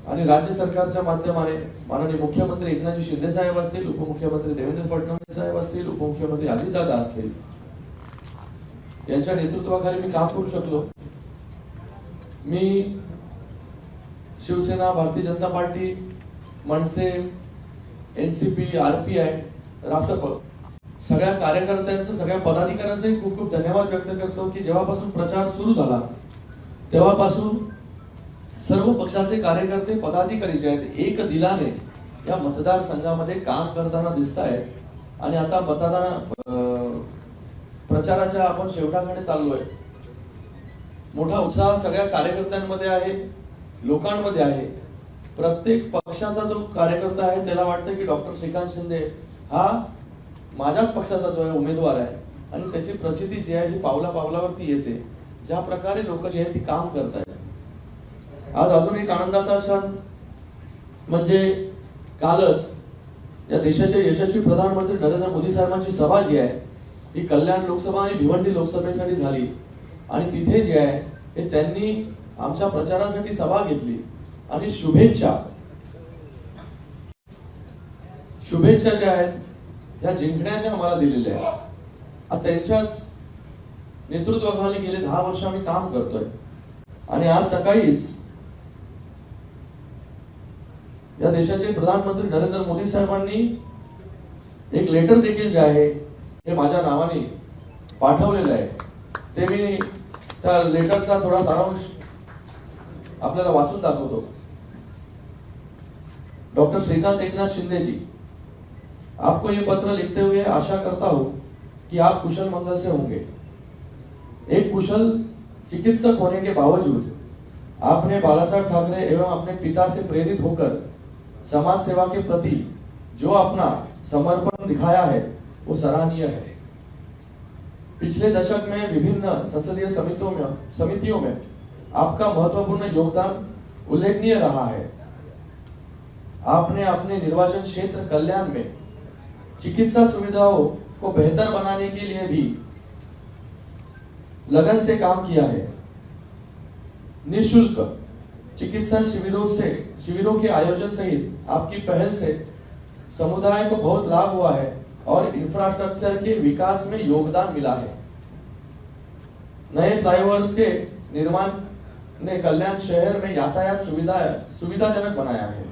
आणि राज्य सरकारच्या माध्यमाने माननीय मुख्यमंत्री एकनाथजी शिंदे साहेब असतील, उपमुख्यमंत्री देवेंद्र फडणवीस साहेब असतील, उपमुख्यमंत्री अजितदादा असतील, यांच्या नेतृत्वाखाली मी काम करू शकलो. मी शिवसेना, भारतीय जनता पार्टी, मनसे, एनसीपी, आरपीआय, रासप सगळ्या कार्यकर्त्यांचं, सगळ्या पदाधिकाऱ्यांचे खूप खूप धन्यवाद व्यक्त करतो की जेव्हापासून प्रचार सुरू झाला तेव्हापासून सर्व पक्षाचे कार्यकर्ते, पदाधिकारी जे आहेत एक दिलाने या मतदारसंघामध्ये काम करताना दिसत आहेत. आणि आता प्रचाराच्या आपण शेवटाकडे चाललोय. मोठा उत्साह सगळ्या कार्यकर्त्यांमध्ये आहे, लोकांमध्ये आहे. प्रत्येक पक्षाचा जो कार्यकर्ता आहे त्याला वाटतं की डॉक्टर श्रीकांत शिंदे हा माझ्याच पक्षाचा जो आहे उमेदवार आहे आणि त्याची प्रचिती जी आहे ही पावला पावलावरती येते. ज्या प्रकारे लोक जे आहे ती काम करत आहेत. आज अजून एक आनंदाचा क्षण म्हणजे कालच या देशाचे यशस्वी प्रधानमंत्री नरेंद्र मोदी साहेबांची सभा जी आहे ही कल्याण लोकसभा आणि भिवंडी लोकसभेसाठी झाली आणि तिथे जे आहे हे त्यांनी आमच्या प्रचारासाठी सभा घेतली आणि शुभेच्छा ज्या आहेत ह्या जिंकण्याच्या आम्हाला दिलेल्या आहेत। आज त्यांच्याच नेतृत्वाखाली गेले 10 वर्ष आम्ही काम करतोय आणि आज सकाळीच या देशाचे प्रधानमंत्री नरेंद्र मोदी साहेबांनी एक लेटर देखील जे आहे हे माझ्या नावाने पाठवलेलं आहे। ते मी त्या लेटरचा थोडा सारांश आपल्याला वाचून दाखवतो। डॉक्टर श्रीकांत एकनाथ शिंदे जी, आपको ये पत्र लिखते हुए आशा करता हूं कि आप कुशल मंगल से होंगे। एक कुशल चिकित्सक होने के बावजूद आपने बाला साहब ठाकरे एवं अपने पिता से प्रेरित होकर समाज सेवा के प्रति जो अपना समर्पण दिखाया है वो सराहनीय है। पिछले दशक में विभिन्न संसदीय समितियों में आपका महत्वपूर्ण योगदान उल्लेखनीय रहा है। आपने अपने निर्वाचन क्षेत्र कल्याण में चिकित्सा सुविधाओं को बेहतर बनाने के लिए भी लगन से काम किया है। निःशुल्क चिकित्सा शिविरों के आयोजन सहित आपकी पहल से समुदाय को बहुत लाभ हुआ है और इंफ्रास्ट्रक्चर के विकास में योगदान मिला है। नए फ्लाईओवर्स के निर्माण ने कल्याण शहर में यातायात सुविधाजनक बनाया है।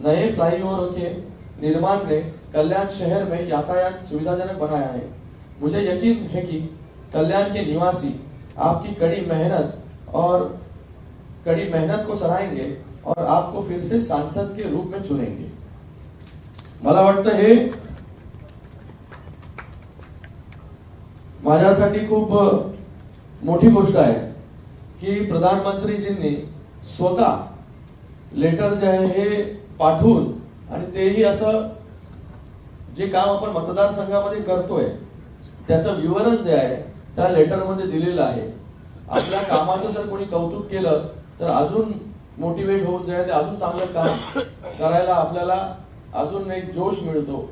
नए फ्लाईओवर के निर्माण ने कल्याण शहर में यातायात सुविधाजनक बनाया है। मुझे यकीन है कि कल्याण के निवासी आपकी कड़ी मेहनत को सराहेंगे और आपको फिर से सांसद के रूप में चुनेंगे। मला वाटतं हे माझ्यासाठी खूप मोठी गोष्ट आहे की प्रधानमंत्रीजींनी स्वतः लेटर जे आहे हे पाठवून आणि तेही असं जे काम आपण मतदारसंघामध्ये करतोय त्याचं विवरण जे आहे त्या लेटरमध्ये दिलेलं आहे। आपल्या कामाचं जर कोणी कौतुक केलं तर अजून मोटिवेट होऊन जे आहे ते अजून चांगलं काम करायला आपल्याला अजून एक जोश मिळतो।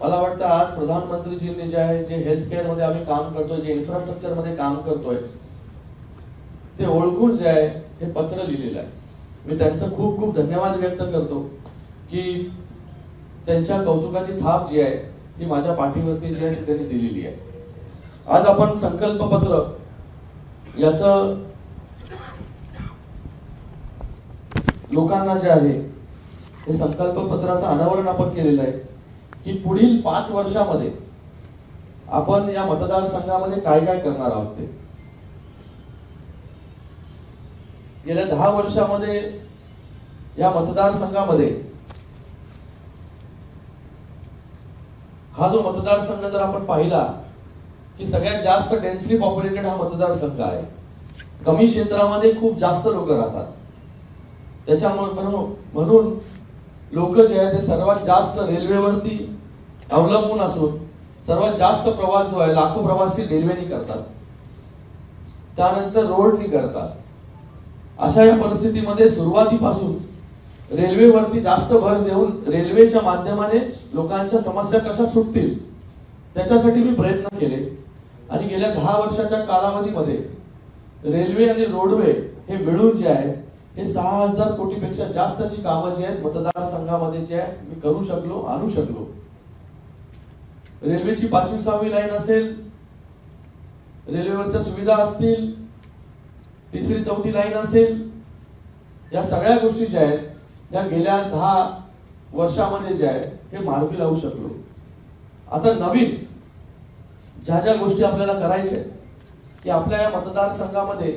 मला वाटतं आज प्रधानमंत्रीजींनी जे आहे जे हेल्थ केअर मध्ये आम्ही काम करतोय, जे इन्फ्रास्ट्रक्चर मध्ये काम करतोय ते ओळखून जे आहे हे पत्र लिहिलेलं आहे। मी त्यांचं खूप खूप धन्यवाद व्यक्त करतो की त्यांच्या कौतुकाची थाप जी आहे ती माझ्या पाठीवरती जी आहे त्यांनी दिलेली आहे। आज आपण संकल्प पत्र याचं लोकांना जे आहे हे संकल्प पत्राचं अनावरण आपण केलेलं आहे की पुढील 5 वर्षामध्ये आपण या मतदारसंघामध्ये काय काय करणार आहोत ते। गेल्या 10 वर्षामध्ये या मतदारसंघामध्ये हा जो मतदारसंघ जर आपण पाहिला की सगळ्यात जास्त डेन्सली पॉप्युलेटेड हा मतदारसंघ आहे। कमी क्षेत्रामध्ये खूप जास्त लोक राहतात, त्याच्यामुळे म्हणून लोक जे आहे ते सर्वात जास्त रेल्वेवरती अवलंबून असून सर्वात जास्त प्रवास जो आहे लाखो प्रवासी रेल्वेने करतात, त्यानंतर रोडनी करतात। अशा या परिस्थितीमध्ये सुरुवातीपासून रेल्वेवरती जास्त भर देऊन रेल्वेच्या माध्यमाने लोकांच्या समस्या कशा सुटतील त्याच्यासाठी मी प्रयत्न केले आणि गेल्या 10 वर्षाच्या कालावधीमध्ये रेल्वे आणि रोडवे हे मिळून जे आहे हे 6000 कोटीपेक्षा जास्तची कामं जी आहेत मतदारसंघामध्ये जे आहे मी करू शकलो, आणू शकलो। रेल्वेची 5वी 6वी लाईन असेल, रेल्वेवरच्या सुविधा असतील, 3री 4थी लाईन असेल, या सगळ्या गोष्टी ज्या आहेत या गेल्या 10 वर्षामध्ये जे आहे हे मार्गी लावू शकलो। आता नवीन ज्या गोष्टी आपल्याला करायच्या की आपल्या या मतदारसंघामध्ये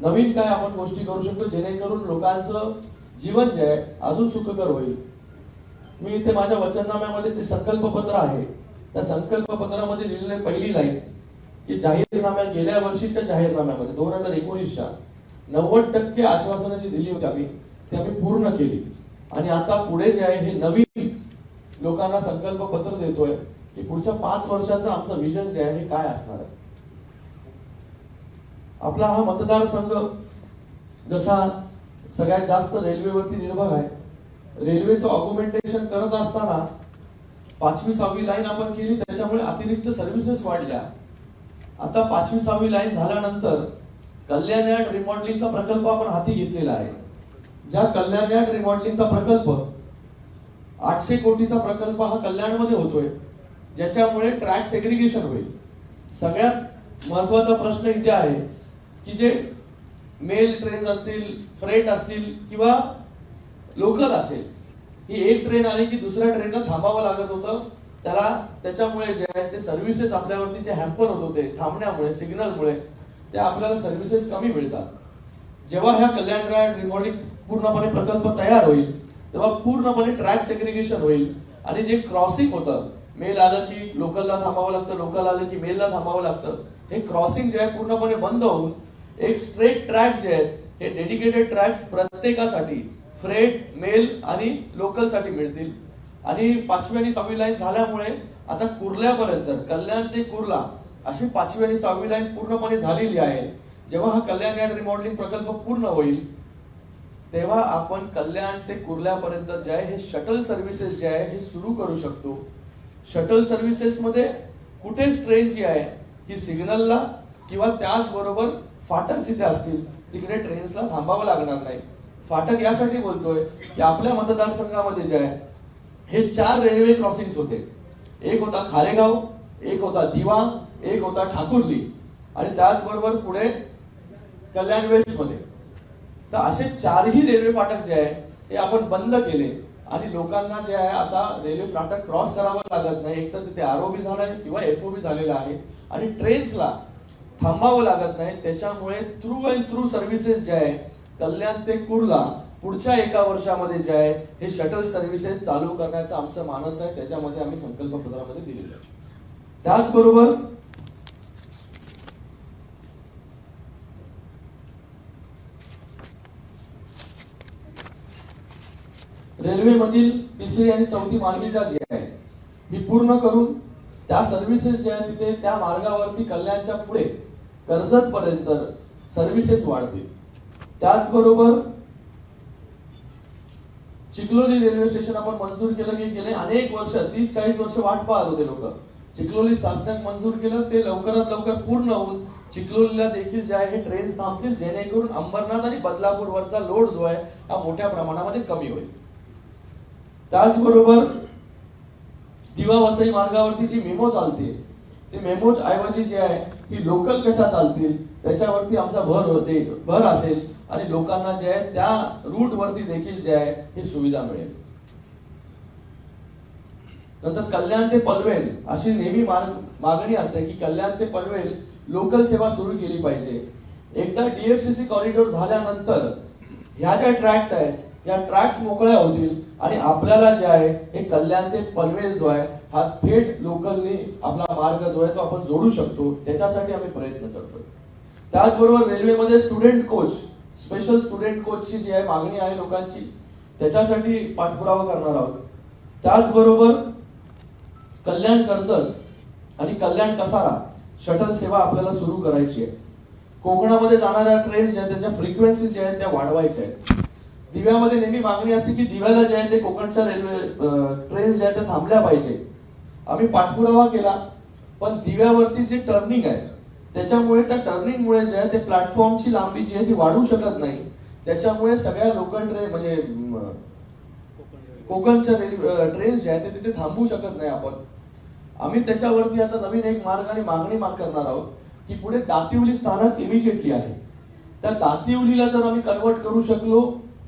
नवीन काय आपण गोष्टी करू शकतो जेणेकरून लोकांचं जीवन जे आहे अजून सुखकर होईल। मी इथे माझ्या वचननाम्यामध्ये जे संकल्प पत्र आहे त्या संकल्प पत्रामध्ये लिहिलेली पहिली लाईन की गेल्या वर्षीच्या जाहीरनाम्यामध्ये 2019च्या 90% आश्वासनं जी दिली होती आम्ही ती आम्ही पूर्ण केली आणि आता पुढे जे आहे हे नवीन लोकांना संकल्प पत्र देतोय की पुढच्या 5 वर्षाचं आमचं विजन जे आहे हे काय असणार आहे। आपला हा मतदारसंघ जसा सगळ्यात जास्त रेल्वेवरती निर्भर आहे, रेल्वेचं ऑग्युमेंटेशन करत असताना 5वी 6वी लाईन आपण केली, त्याच्यामुळे अतिरिक्त सर्व्हिसेस वाढल्या. आता 5वी 6वी लाईन झाल्यानंतर कल्याण यार्ड रिमॉडेलिंगचा प्रकल्प आपण हाती घेतलेला आहे. ज्या कल्याण यार्ड रिमॉडेलिंगचा प्रकल्प 800 कोटीचा प्रकल्प हा कल्याणमध्ये होतोय, ज्याच्यामुळे ट्रॅक सेग्रिगेशन होईल. सगळ्यात महत्वाचा प्रश्न इथे आहे की जे मेल ट्रेन्स असतील, फ्रेट असतील किंवा लोकल असेल, ही एक ट्रेन आली की दुसऱ्या ट्रेनला थांबावं लागत होतं. त्याच्यामुळे जे आहे ते सर्व्हिसेस आपल्यावरती जे हॅम्पर होत होते थांबण्यामुळे, सिग्नलमुळे, त्या आपल्याला सर्व्हिसेस कमी मिळतात. जेव्हा ह्या कल्याण यार्ड रिमॉडेलिंग पूर्णपणे प्रकल्प तयार होईल तेव्हा पूर्णपणे ट्रॅक सेग्रिगेशन होईल आणि जे क्रॉसिंग होतं, मेल आलं की लोकलला थांबावं लागतं, लोकल आलं की मेलला थांबावं लागतं, हे क्रॉसिंग जे आहे पूर्णपणे बंद होऊन एक स्ट्रेट ट्रॅक्स जे आहेत हे डेडिकेटेड ट्रॅक्स प्रत्येकासाठी, फ्रेट, मेल आणि लोकल साठी मिळतील. आणि 5वी आणि 6वी लाईन झाल्यामुळे आता कुर्ल्यापर्यंत, कल्याण ते कुर्ला अशी 5वी आणि 6वी लाईन पूर्णपणे झालेली आहे. जेव्हा हा कल्याण यार्ड रिमॉडेलिंग प्रकल्प पूर्ण होईल तेव्हा आपण कल्याण ते कुर्ल्यापर्यंत जे आहे हे शटल सर्व्हिसेस जे आहे हे सुरू करू शकतो. शटल सर्व्हिसेस मध्ये कुठेच ट्रेन जी आहे ही सिग्नलला किंवा त्याचबरोबर फाटक जिथे असतील तिकडे ट्रेन्सला थांबावं लागणार नाही. फाटक यासाठी बोलतोय की आपल्या मतदारसंघामध्ये जे आहे हे 4 रेल्वे क्रॉसिंग्स होते. एक होता खारेगाव, एक होता दिवा, एक होता ठाकुर्ली आणि त्याचबरोबर पुढे कल्याण वेस्ट मध्ये. तर असे 4ही रेल्वे फाटक जे आहे हे आपण बंद केले आणि लोकांना जे आहे आता रेल्वे फाटक क्रॉस करावं लागत नाही. एक तर तिथे आरओबी झालाय किंवा एफओबी झालेला आहे आणि ट्रेन्सला थांबावं लागत नाही. त्याच्यामुळे थ्रू अँड थ्रू सर्व्हिसेस जे आहे कल्याण ते कुर्ला पुढच्या 1 वर्षामध्ये जे आहे हे शटल सर्व्हिसेस चालू करण्याचं आमचं मानस आहे. त्याच्यामध्ये आम्ही संकल्पपत्रामध्ये दिलेलं आहे. त्याचबरोबर रेल्वेमधील 3री आणि 4थी मार्गिका जी आहे ही पूर्ण करून त्या सर्व्हिसेस जे आहे तिथे त्या मार्गावरती कल्याणच्या पुढे कर्जत पर्यंत सर्व्हिसेस वाढतील. त्याचबरोबर चिखलोली रेल्वे स्टेशन आपण मंजूर केलं की गेले अनेक वर्ष 30-40 वर्ष वाट पाहत होते लोक. चिखलोली स्थानक मंजूर केलं, ते लवकरात लवकर पूर्ण होऊन चिखलोलीला देखील जे आहे हे ट्रेन्स थांबतील, जेणेकरून अंबरनाथ आणि बदलापूरवरचा लोड जो आहे हा मोठ्या प्रमाणामध्ये कमी होईल. त्याचबरोबर दिवा वसई मार्गावरती जी मेमो चालते ती मेमोज ऐवजी जे आहे की लोकल कशा चालतील त्याच्यावरती आमचा भर असेल आणि लोकांना जे आहे त्या रूट वरती देखील जे आहे ही सुविधा मिळेल. नंतर कल्याण ते पनवेल अशी नेहमी मागणी असते की कल्याण ते पनवेल लोकल सेवा सुरू केली पाहिजे. एकदा डीएफसीसी कॉरिडॉर झाल्यानंतर ह्या ज्या ट्रॅक्स आहेत या ट्रॅक्स मोकळ्या होतील आणि आपल्याला जे आहे हे कल्याण ते पनवेल जो आहे हा थेट लोकलने आपला मार्ग जो आहे तो आपण जोडू शकतो. त्याच्यासाठी आम्ही प्रयत्न करतोय. त्याचबरोबर रेल्वेमध्ये स्टुडंट कोच, स्पेशल स्टुडंट कोचची जी आहे मागणी आहे लोकांची, त्याच्यासाठी पाठपुरावा करणार आहोत. त्याचबरोबर कल्याण कर्जत आणि कल्याण कसारा शटल सेवा आपल्याला सुरू करायची आहे. कोकणामध्ये जाणाऱ्या ट्रेन ज्या त्याच्या फ्रिक्वेन्सी ज्या आहेत त्या वाढवायच्या आहेत. दिव्यामध्ये नेहमी मागणी असते की दिव्याला जे आहे ते कोकणच्या रेल्वे ट्रेन ज्या आहेत त्या थांबल्या पाहिजे. आम्ही पाठपुरावा केला, पण दिव्यावरती जे टर्निंग आहे त्याच्यामुळे त्या टर्निंगमुळे जे आहे ते प्लॅटफॉर्मची लांबी जी आहे ती वाढू शकत नाही. त्याच्यामुळे सगळ्या लोकल ट्रेन म्हणजे कोकणच्या ट्रेन ज्या आहेत ते तिथे थांबू शकत नाही आपण. आम्ही त्याच्यावरती आता नवीन एक मार्ग आणि मागणी करणार आहोत की पुढे दातिवली स्थानक इमिजिएटली आहे, त्या दातिवलीला जर आम्ही कन्वर्ट करू शकलो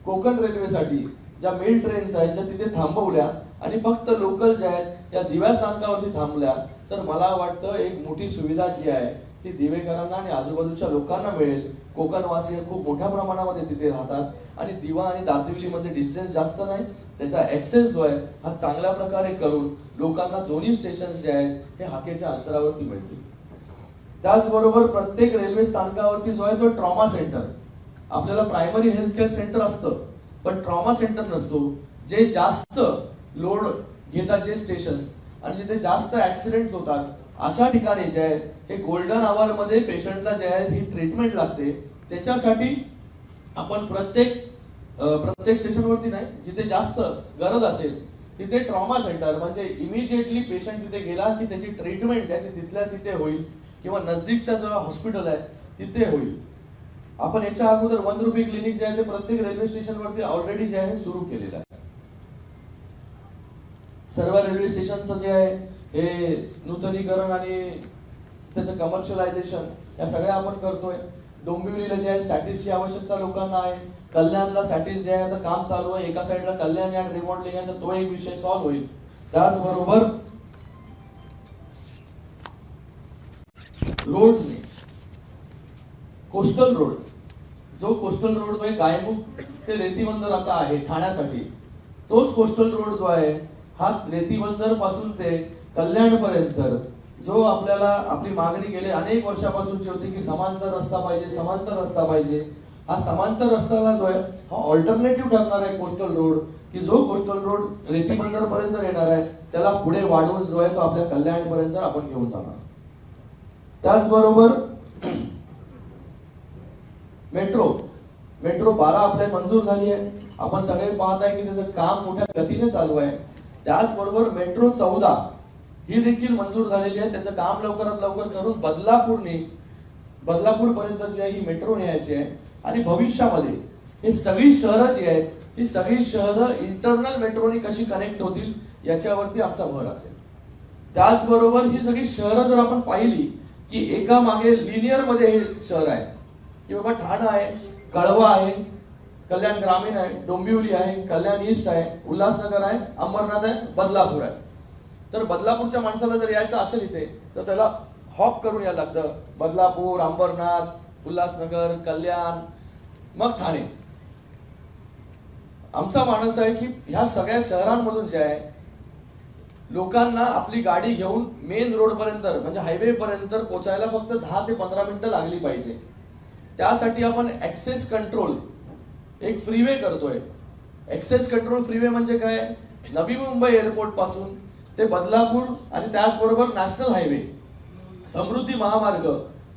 कोकण रेल्वेसाठी, ज्या मेल ट्रेन्स आहेत ज्या तिथे थांबवल्या आणि फक्त लोकल ज्या आहेत या दिव्या स्थानकावरती थांबल्या, तर मला वाटतं एक मोठी सुविधा जी आहे ती दिवेकरांना आणि आजूबाजूच्या लोकांना मिळेल. कोकणवासी खूप मोठ्या प्रमाणामध्ये तिथे राहतात आणि दिवा आणि दातिवलीमध्ये डिस्टन्स जास्त नाही, त्याचा ऍक्सेस जो आहे हा चांगल्या प्रकारे करून लोकांना दोन्ही स्टेशन जे आहेत हे हाकेच्या अंतरावरती मिळतील. त्याचबरोबर प्रत्येक रेल्वे स्थानकावरती जो आहे तो ट्रॉमा सेंटर, आपल्याला प्रायमरी हेल्थ केअर सेंटर असतं पण ट्रॉमा सेंटर नसतो. जे जास्त लोड घेतात जे स्टेशन आणि जिथे जास्त ऍक्सिडेंट होतात अशा ठिकाणी जे आहे हे गोल्डन आवर मध्ये पेशंटला जे आहे ही ट्रीटमेंट लागते. त्याच्यासाठी आपण प्रत्येक स्टेशनवरती नाही, जिथे जास्त गरज असेल तिथे ट्रॉमा सेंटर म्हणजे इमिजिएटली पेशंट तिथे गेला की त्याची ट्रीटमेंट जी आहे ती तिथल्या तिथे होईल किंवा नजदीकच्या जो हॉस्पिटल आहे तिथे होईल. आपण याच्या अगोदर 1 रुपये क्लिनिक जे आहे ते प्रत्येक रेल्वे स्टेशनवरती ऑलरेडी जे आहे सुरू केलेलं आहे. सर्व रेल्वे स्टेशनचं जे आहे हे नूतनीकरण आणि त्याचं कमर्शियलायझेशन या सगळ्या आपण करतोय. डोंबिवलीला जे आहे सॅटिसची आवश्यकता लोकांना आहे. कल्याणला सॅटिस जे आहे आता काम चालू आहे. एका साईडला कल्याण आणि रिमॉडेलिंग आहे तर तो एक विषय सॉल्व्ह होईल. त्याचबरोबर रोड्सने कोस्टल रोड जो आहे गायमुख ते रेतीबंदर आता आहे ठाण्यासाठी, तोच कोस्टल रोड जो आहे हा रेतीबंदर पासून ते कल्याण पर्यंत जो आपल्याला आपली मागणी गेले अनेक वर्षापासूनची होती की समांतर रस्ता पाहिजे. हा समांतर रस्त्याला जो आहे हा ऑल्टरनेटिव्ह ठरणार आहे कोस्टल रोड, की जो कोस्टल रोड रेतीबंदर पर्यंत येणार आहे त्याला पुढे वाढवून जो आहे तो आपल्या कल्याण पर्यंत आपण घेऊन जाणार. त्याचबरोबर मेट्रो 12 आपल्या मंजूर झाली आहे. आपण सगळे पाहत आहे की त्याचं काम मोठ्या गतीने चालू आहे. त्याचबरोबर मेट्रो 14 ही देखील मंजूर झालेली आहे. त्याचं काम लवकरात लवकर करून बदलापूर पर्यंत जी आहे ही मेट्रो न्यायची आहे. आणि भविष्यामध्ये हे सगळी शहरं जी आहेत ही सगळी शहरं इंटरनल मेट्रोनी कशी कनेक्ट होतील याच्यावरती आमचा भर असेल. त्याचबरोबर ही सगळी शहरं जर आपण पाहिली की एका मागे लिनियर मध्ये हे शहर आहे की बाबा ठाणा आहे, कळवा आहे, कल्याण ग्रामीण आहे, डोंबिवली आहे, कल्याण ईस्ट आहे, उल्हासनगर आहे, अंबरनाथ आहे, बदलापूर आहे. तर बदलापूरच्या माणसाला जर यायचं असेल इथे तर त्याला हॉप करून यायला लागतं. बदलापूर, अंबरनाथ, उल्हासनगर, कल्याण, मग ठाणे. आमचा मानस आहे की ह्या सगळ्या शहरांमधून जे आहे लोकांना आपली गाडी घेऊन मेन रोड पर्यंत म्हणजे हायवे पर्यंत पोहोचायला फक्त 10 ते 15 मिनिटं लागली पाहिजे. त्यासाठी आपण ऍक्सेस कंट्रोल एक फ्रीवे करतोय. ऍक्सेस कंट्रोल फ्रीवे म्हणजे काय, नवी मुंबई एअरपोर्ट पासून ते बदलापूर आणि त्याचबरोबर नॅशनल हायवे समृद्धी महामार्ग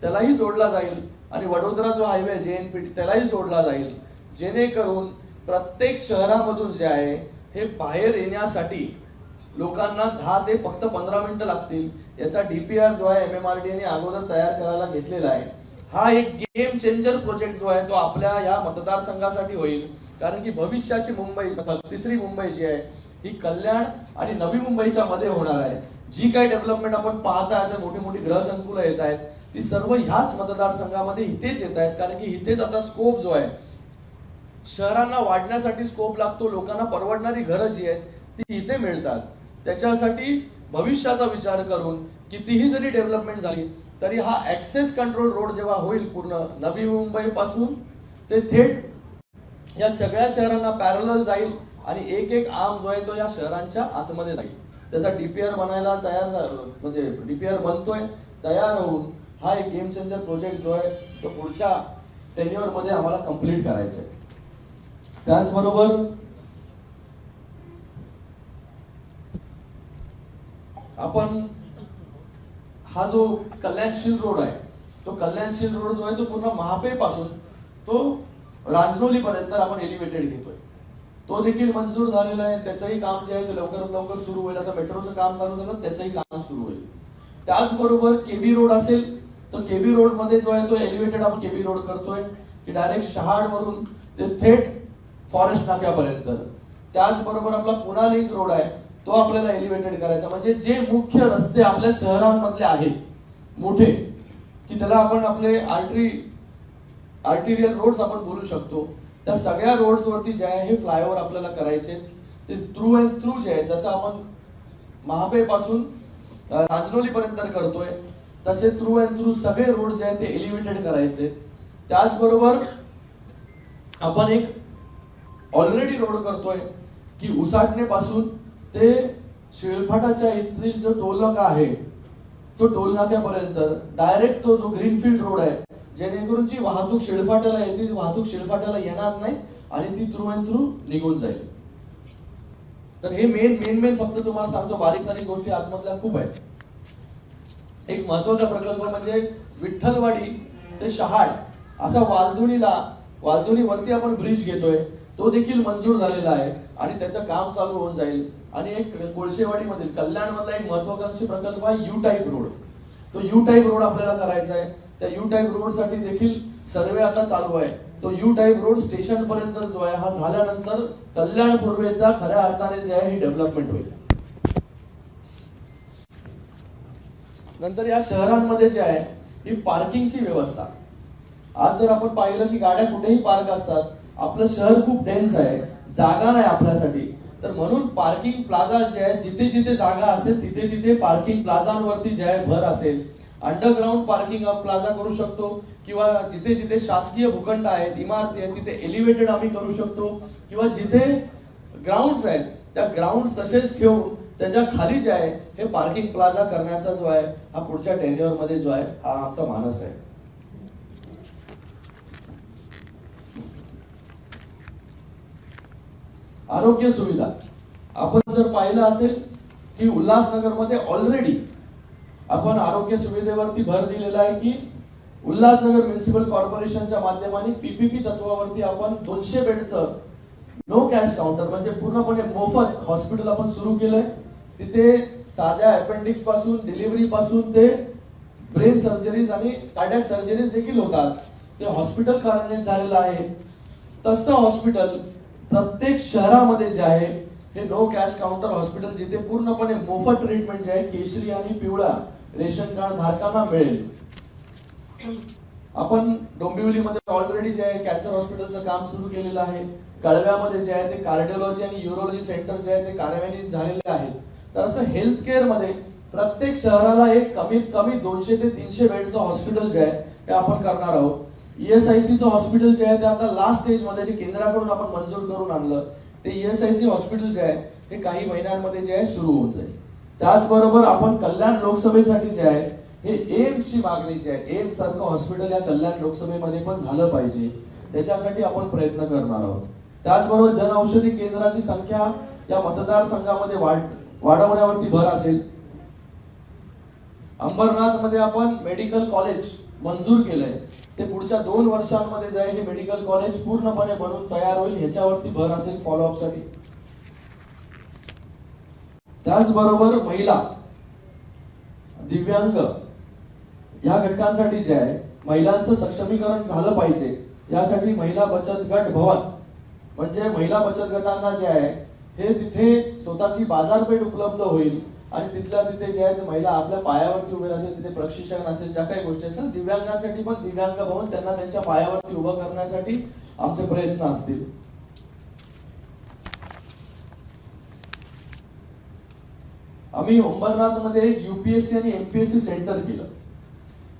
त्यालाही जोडला जाईल आणि वडोदरा जो हायवे JNPT त्यालाही जोडला जाईल, जेणेकरून प्रत्येक शहरामधून जे आहे हे बाहेर येण्यासाठी लोकांना 10 ते फक्त 15 मिनिटं लागतील. याचा DPR जो आहे MMRDA ने अगोदर तयार करायला घेतलेला आहे. हा एक गेम चेंजर प्रोजेक्ट जो आहे तो आपल्या या मतदारसंघासाठी होईल. कारण की भविष्याची मुंबई तिसरी मुंबई जी आहे ही कल्याण आणि नवी मुंबईच्या मध्ये होणार आहे. जी काही डेव्हलपमेंट आपण पाहत आहात, मोठी मोठी ग्रहसंकुलं येत आहेत, ती सर्व ह्याच मतदारसंघामध्ये इथेच येत आहेत. कारण की इथेच आता स्कोप जो आहे शहरांना वाढण्यासाठी स्कोप लागतो. लोकांना परवडणारी घरं जी आहेत ती इथे मिळतात. त्याच्यासाठी भविष्याचा विचार करून कितीही जरी डेव्हलपमेंट झाली तरी हा ऍक्सेस कंट्रोल रोड जेव्हा होईल पूर्ण नवी मुंबई पासून ते थेट या सगळ्या शहरांना पॅरलल जाईल आणि एक एक आर्म जो आहे तो या शहरांच्या आतमध्ये जाईल. त्याचा DPR बनायला म्हणजे DPR बनतोय, तयार होऊन हा एक गेम चेंजर प्रोजेक्ट जो आहे तो पुढच्या टेन्युअर मध्ये आम्हाला कंप्लीट करायचा आहे. त्याचबरोबर आपण हा जो कल्याणशील रोड आहे तो कल्याणशील रोड जो आहे तो पूर्ण महापे पासून तो रांजनोली पर्यंत आपण एलिव्हेटेड घेतोय. तो देखील मंजूर झालेला आहे. त्याचंही काम जे आहे ते लवकरात लवकर सुरू होईल. आता मेट्रोचं काम चालू झालं, त्याचंही काम सुरू होईल. त्याचबरोबर KB रोड असेल तर KB रोड मध्ये जो आहे तो एलिव्हेटेड आपण KB रोड करतोय की डायरेक्ट शहाड वरून ते थेट फॉरेस्ट नाक्यापर्यंत. त्याचबरोबर आपला पुणा लिंक रोड आहे तो आपल्याला एलिव्हेटेड करायचा. म्हणजे जे मुख्य रस्ते आपल्या शहरांमधले आहेत मोठे की त्याला आपण आपले आर्टिरियल रोड्स आपण बोलू शकतो, त्या सगळ्या रोड्स वरती जे आहे हे फ्लायओव्हर आपल्याला करायचे. ते थ्रू अँड थ्रू जे आहे जसं आपण महापे पासून रांजनोली पर्यंत करतोय तसे थ्रू अँड थ्रू सगळे रोड जे आहेत ते एलिव्हेटेड करायचे. त्याचबरोबर आपण एक ऑलरेडी रोड करतोय की उसाटणे पासून ते शिळफाटाच्या इथली जो टोल नाका आहे तो टोल नाक्यापर्यंत डायरेक्ट तो जो ग्रीनफील्ड रोड आहे जेणेकरून जी वाहतूक शिळफाट्याला येते वाहतूक शिळफाट्याला येणार नाही आणि ती थ्रू अँड थ्रू निघून जाईल. तर हे मेन फक्त तुम्हाला सांगतो, बारीक सारीक गोष्टी आतमधल्या खूप आहेत. एक महत्वाचा प्रकल्प म्हणजे विठ्ठलवाडी ते शहाड असा वालधुनी वरती आपण ब्रिज घेतोय. तो देखील मंजूर झालेला आहे आणि त्याचं काम चालू होऊन जाईल. आणि एक कोळशेवाडीमधील कल्याणमधला एक महत्वाकांक्षी प्रकल्प आहे यू टाईप रोड. तो यू टाईप रोड आपल्याला करायचा आहे. त्या यू टाईप रोड साठी देखील सर्वे आता चालू आहे. तो यू टाईप रोड स्टेशन पर्यंत जो आहे हा झाल्यानंतर कल्याण पूर्वेचा खऱ्या अर्थाने जे आहे हे डेव्हलपमेंट होईल. नंतर या शहरांमध्ये जे आहे ही पार्किंगची व्यवस्था. आज जर आपण पाहिलं की गाड्या कुठेही पार्क असतात, आपलं शहर खूप डेन्स आहे, जागा नाही आपल्यासाठी, तर म्हणून पार्किंग प्लाझा जे आहे जिथे जिथे जागा असेल तिथे तिथे पार्किंग प्लाझांवरती जे आहे भर असेल. अंडरग्राऊंड पार्किंग प्लाझा करू शकतो किंवा जिथे जिथे शासकीय भूखंड आहेत, इमारती आहेत, तिथे एलिव्हेटेड आम्ही करू शकतो किंवा जिथे ग्राउंड्स आहेत त्या ग्राउंड तसेच ठेवून त्याच्या खाली जे आहे हे पार्किंग प्लाझा करण्याचा जो आहे हा पुढच्या टेन्युअर मध्ये जो आहे हा आमचा मानस आहे. आरोग्य सुविधा आपण जर पाहिलं असेल की उल्हासनगरमध्ये ऑलरेडी आपण आरोग्य सुविधेवरती भर दिलेला आहे की उल्हासनगर म्युनिसिपल कॉर्पोरेशनच्या माध्यमाने पीपीपी तत्वावरती आपण 200 बेडचं नो कॅश काउंटर म्हणजे पूर्णपणे मोफत हॉस्पिटल आपण सुरू केलंय. तिथे साध्या अपेंडिक्स पासून डिलिव्हरी पासून ते ब्रेन सर्जरीज आणि कार्डियक सर्जरीज देखील होतात. ते हॉस्पिटल कार्यान्वित झालेलं आहे. तसं हॉस्पिटल प्रत्येक शहरामध्ये जे आहे हे नो कॅश काउंटर हॉस्पिटल जिथे पूर्णपणे मोफत ट्रीटमेंट जे आहे केशरी आणि पिवळा रेशन कार्ड धारकांना मिळेल. आपण डोंबिवलीमध्ये ऑलरेडी जे आहे कॅन्सर हॉस्पिटलचं काम सुरू केलेलं आहे. कळव्यामध्ये जे आहे ते कार्डिओलॉजी आणि यूरोलॉजी सेंटर जे आहे ते कार्यान्वित झालेले आहेत. तर असं हेल्थ केअर मध्ये प्रत्येक शहराला एक कमीत कमी 200 ते 300 बेडचं हॉस्पिटल जे आहे ते आपण करणार आहोत. ESICचं हॉस्पिटल जे आहे ते आता लास्ट स्टेज मध्ये जे केंद्राकडून आपण मंजूर करून आणलं ते ESIC हॉस्पिटल जे आहे हे काही महिन्यांमध्ये जे आहे सुरू होऊन जाईल. त्याचबरोबर आपण कल्याण लोकसभेसाठी जे आहे हे एम्सची मागणी जी आहे एम्स सारखं हॉस्पिटल या कल्याण लोकसभेमध्ये पण झालं पाहिजे त्याच्यासाठी आपण प्रयत्न करणार आहोत. त्याचबरोबर जनऔषधी केंद्राची संख्या या मतदारसंघामध्ये वाढवण्यावरती भर असेल. अंबरनाथ मध्ये आपण मेडिकल कॉलेज मंजूर केलंय. ते पुढच्या 2 वर्षांमध्ये जे आहे हे मेडिकल कॉलेज पूर्णपणे बनून तयार होईल ह्याच्यावरती भर असेल फॉलोअप साठी. त्याचबरोबर महिला दिव्यांग या घटकांसाठी जे आहे महिलांचं सक्षमीकरण झालं पाहिजे यासाठी महिला बचत गट भवन म्हणजे महिला बचत गटांना जे आहे हे तिथे स्वतःची बाजारपेठ उपलब्ध होईल आणि तिथल्या तिथे जे आहे महिला आपल्या पायावरती उभे राहतील. तिथे प्रशिक्षण असेल ज्या काही गोष्टी असेल दिव्यांगांसाठी पण दिव्यांग भवन त्यांना त्यांच्या पायावरती उभं करण्यासाठी आमचे प्रयत्न असतील. आम्ही अंबरनाथ मध्ये एक UPSC आणि MPSC सेंटर केलं.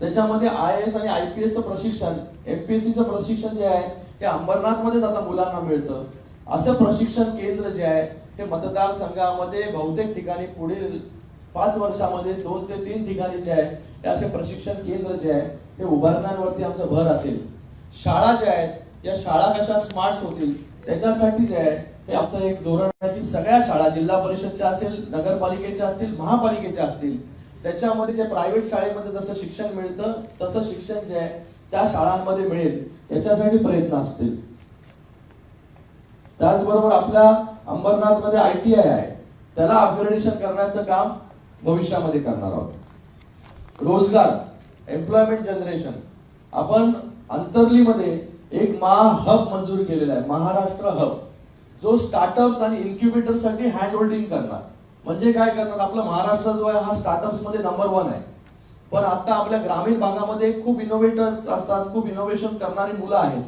त्याच्यामध्ये IAS आणि IPS चं प्रशिक्षण MPSC चं प्रशिक्षण जे आहे हे अंबरनाथ मध्येच आता मुलांना मिळतं. असं प्रशिक्षण केंद्र जे आहे हे मतदारसंघामध्ये बहुतेक ठिकाणी पुढील 5 वर्षामध्ये 2 ते 3 ठिकाणी जे आहे हे असे प्रशिक्षण केंद्र जे आहे हे उभारण्यावरती आमचा भर असेल. शाळा ज्या आहेत या शाळा कशा स्मार्ट होतील त्याच्यासाठी जे आहे हे आमचं एक धोरण आहे की सगळ्या शाळा जिल्हा परिषदच्या असेल नगरपालिकेच्या असतील महापालिकेच्या असतील त्याच्यामध्ये जे प्रायव्हेट शाळेमध्ये जसं शिक्षण मिळतं तसं शिक्षण जे आहे त्या शाळांमध्ये मिळेल याच्यासाठी प्रयत्न असतील. त्याचबरोबर आपल्या अंबरनाथ मध्ये ITI आहे त्याला अपग्रेडेशन करण्याचं काम भविष्यामध्ये करणार आहोत. रोजगार एम्प्लॉयमेंट जनरेशन आपण अंतर्लीमध्ये एक हब मंजूर केलेला आहे महाराष्ट्र हब जो स्टार्टअप्स आणि इन्क्युबेटर साठी हँड होल्डिंग करणार. म्हणजे काय करणार आपला महाराष्ट्र जो आहे हा स्टार्टअप्स मध्ये नंबर 1 आहे. पण आता आपल्या ग्रामीण भागामध्ये खूप इनोव्हेटर्स असतात खूप इनोव्हेशन करणारी मुलं आहेत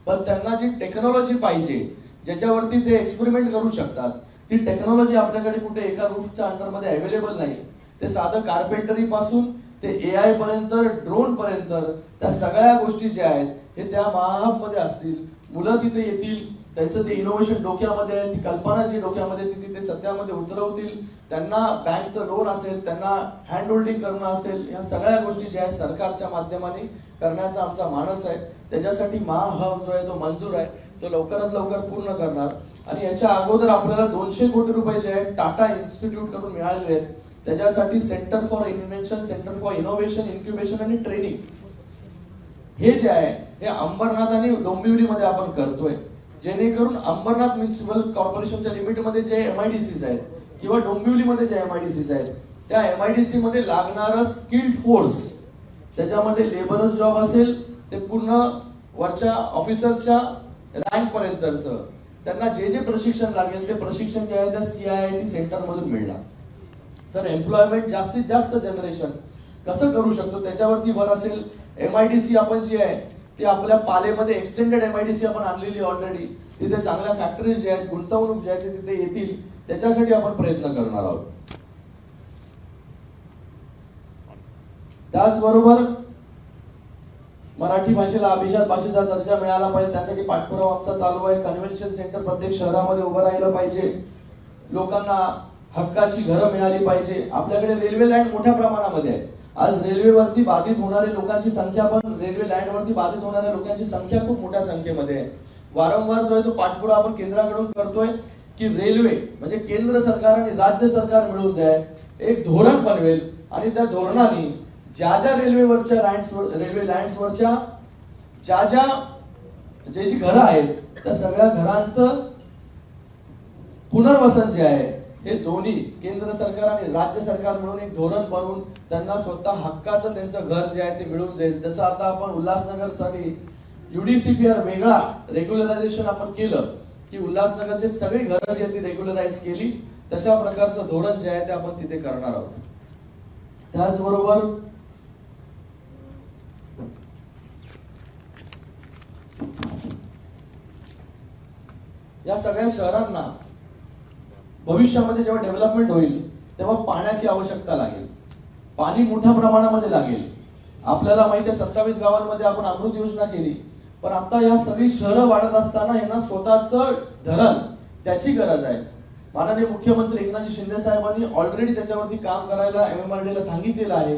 पण त्यांना जी टेक्नॉलॉजी पाहिजे ज्याच्यावरती ते एक्सपेरिमेंट करू शकतात ती टेक्नॉलॉजी आपल्याकडे कुठे एका रूफच्या अंडरमध्ये अवेलेबल नाही. ते साधं कार्पेंटरी पासून ते AI पर्यंत ड्रोन पर्यंत त्या सगळ्या गोष्टी ज्या आहेत हे त्या महाहब मध्ये असतील. मुलं तिथे येतील त्यांचं ते इनोव्हेशन डोक्यामध्ये आहे ती कल्पना जी डोक्यामध्ये ती तिथे सत्यामध्ये उतरवतील. त्यांना बँकचं लोन असेल त्यांना हँड होल्डिंग करणं असेल या सगळ्या गोष्टी ज्या आहेत सरकारच्या माध्यमाने करण्याचा आमचा मानस आहे. त्याच्यासाठी महाहब जो आहे तो मंजूर आहे तो लवकरात लवकर पूर्ण करणार. आणि याच्या अगोदर आपल्याला 200 कोटी रुपये जे आहेत टाटा इन्स्टिट्यूट कडून मिळालेले आहेत त्याच्यासाठी centre for invention centre for innovation incubation आणि ट्रेनिंग हे जे आहे हे अंबरनाथ आणि डोंबिवलीमध्ये आपण करतोय. जेणेकरून अंबरनाथ म्युन्सिपल कॉर्पोरेशनच्या लिमिटमध्ये जे MIDCs आहेत किंवा डोंबिवलीमध्ये जे MIDCs आहेत त्या MIDC मध्ये लागणारं स्किल्ड फोर्स, त्याच्यामध्ये लेबरच जॉब असेल ते पूर्ण वरच्या ऑफिसर्सच्या रँक पर्यंतचं त्यांना जे जे प्रशिक्षण लागेल ते प्रशिक्षण जे आहे त्या CIIT सेंटर मधून मिळणार. तर एम्प्लॉयमेंट जास्तीत जास्त जनरेशन कसं करू शकतो त्याच्यावरती भर असेल. MIDC आपण जी आहे ती आपल्या पालेमध्ये एक्सटेंडेड MIDC आपण आणलेली ऑलरेडी, तिथे चांगल्या फॅक्टरीज जे आहेत, गुंतवणूक जे आहे ते तिथे येतील, त्याच्यासाठी आपण प्रयत्न करणार आहोत. त्याचबरोबर मराठी भाषेला अभिजात भाषेचा दर्जा मिळाला पाहिजे, त्यासाठी पाठपुरावा आमचा चालू आहे. कन्व्हेन्शन सेंटर प्रत्येक शहरामध्ये उभं राहिलं पाहिजे, लोकांना हक्काची घरं मिळाली पाहिजे. आपल्याकडे रेल्वे लाईन मोठ्या प्रमाणामध्ये आहे. आज रेल्वेवरती बाधित होणारे लोकांची संख्या पण, रेल्वे लाईनवरती बाधित होणाऱ्या लोकांची संख्या खूप मोठ्या संख्येमध्ये आहे. वारंवार जो आहे तो पाठपुरावा आपण केंद्राकडून करतोय की रेल्वे म्हणजे केंद्र सरकार आणि राज्य सरकार मिळून जे आहे एक धोरण बनवेल आणि त्या धोरणाने ज्या ज्या रेल्वे लाईन्सवरच्या जे जी घरं आहेत त्या सगळ्या घरांचं पुनर्वसन जे आहे हे दोन्ही केंद्र सरकार आणि राज्य सरकार मिळून एक धोरण बनवून त्यांना स्वतः हक्काचं त्यांचं घर जे आहे ते मिळून जाईल. जसं आता आपण उल्हासनगर साठी UDCPR वेगळा रेग्युलरायझेशन आपण केलं की उल्हासनगरचे सगळी घरं जी आहेत ती रेग्युलराइज केली, तशा प्रकारचं धोरण जे आहे ते आपण तिथे करणार आहोत. त्याचबरोबर या सगळ्या शहरांना भविष्यामध्ये जेव्हा डेव्हलपमेंट होईल तेव्हा पाण्याची आवश्यकता लागेल, पाणी मोठ्या प्रमाणामध्ये लागेल. आपल्याला माहिती आहे 27 गावांमध्ये आपण अमृत योजना केली, पण आता या सगळी शहरं वाढत असताना यांना स्वतःचं धरण त्याची गरज आहे. माननीय मुख्यमंत्री एकनाथजी शिंदे साहेबांनी ऑलरेडी त्याच्यावरती काम करायला MMRD ला सांगितलेलं आहे.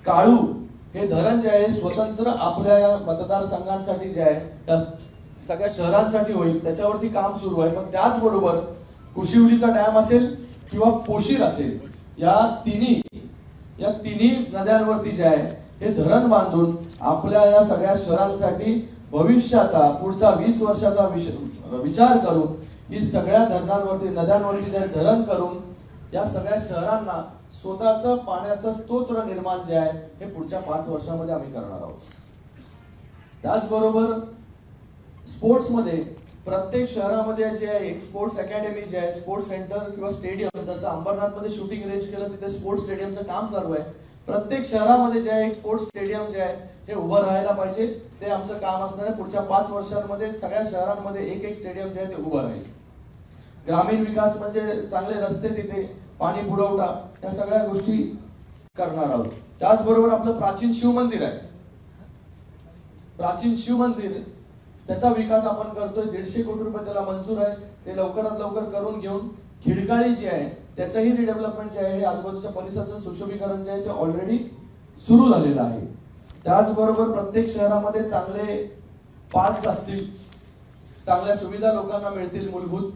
काळू हे धरण जे आहे स्वतंत्र आपल्या या मतदारसंघांसाठी जे आहे त्या सगळ्या शहरांसाठी होईल, त्याच्यावरती काम सुरू आहे. पण त्याचबरोबर कुशिवलीचा डॅम असेल किंवा पोशीर असेल, या तिन्ही नद्यांवरती जे आहे हे धरण बांधून आपल्या या सगळ्या शहरांसाठी भविष्याचा पुढचा 20 वर्षाचा विचार करून ही सगळ्या नद्यांवरती जे धरण करून या सगळ्या शहरांना स्वतःचं पाण्याचं स्तोत्र निर्माण जे आहे हे पुढच्या 5 वर्षामध्ये आम्ही करणार आहोत. त्याचबरोबर स्पोर्ट्समध्ये प्रत्येक शहरामध्ये जे आहे एक स्पोर्ट्स अकॅडमी जे आहे, स्पोर्ट्स सेंटर किंवा स्टेडियम, जसं अंबरनाथमध्ये शूटिंग रेंज केलं तिथे स्पोर्ट्स स्टेडियमचं काम चालू आहे. प्रत्येक शहरामध्ये जे आहे एक स्पोर्ट्स स्टेडियम जे आहे हे उभं राहायला पाहिजे. ते आमचं काम असणार आहे. पुढच्या 5 वर्षांमध्ये सगळ्या शहरांमध्ये एक स्टेडियम जे आहे ते उभं राहील. ग्रामीण विकास म्हणजे चांगले रस्ते, तिथे पाणी पुरवठा, या सगळ्या गोष्टी करणार आहोत. त्याचबरोबर आपलं प्राचीन शिव मंदिर आहे, प्राचीन शिव मंदिर त्याचा विकास आपण करतोय. 150 कोटी रुपये त्याला मंजूर आहे. ते लवकरात लवकर करून घेऊन खिडकाळी जी आहे त्याचंही रिडेव्हलपमेंट जे आहे हे आजूबाजूच्या परिसराचं सुशोभीकरण जे आहे ते ऑलरेडी सुरू झालेलं आहे. त्याचबरोबर प्रत्येक शहरामध्ये चांगले पार्क्स असतील, चांगल्या सुविधा लोकांना मिळतील मूलभूत.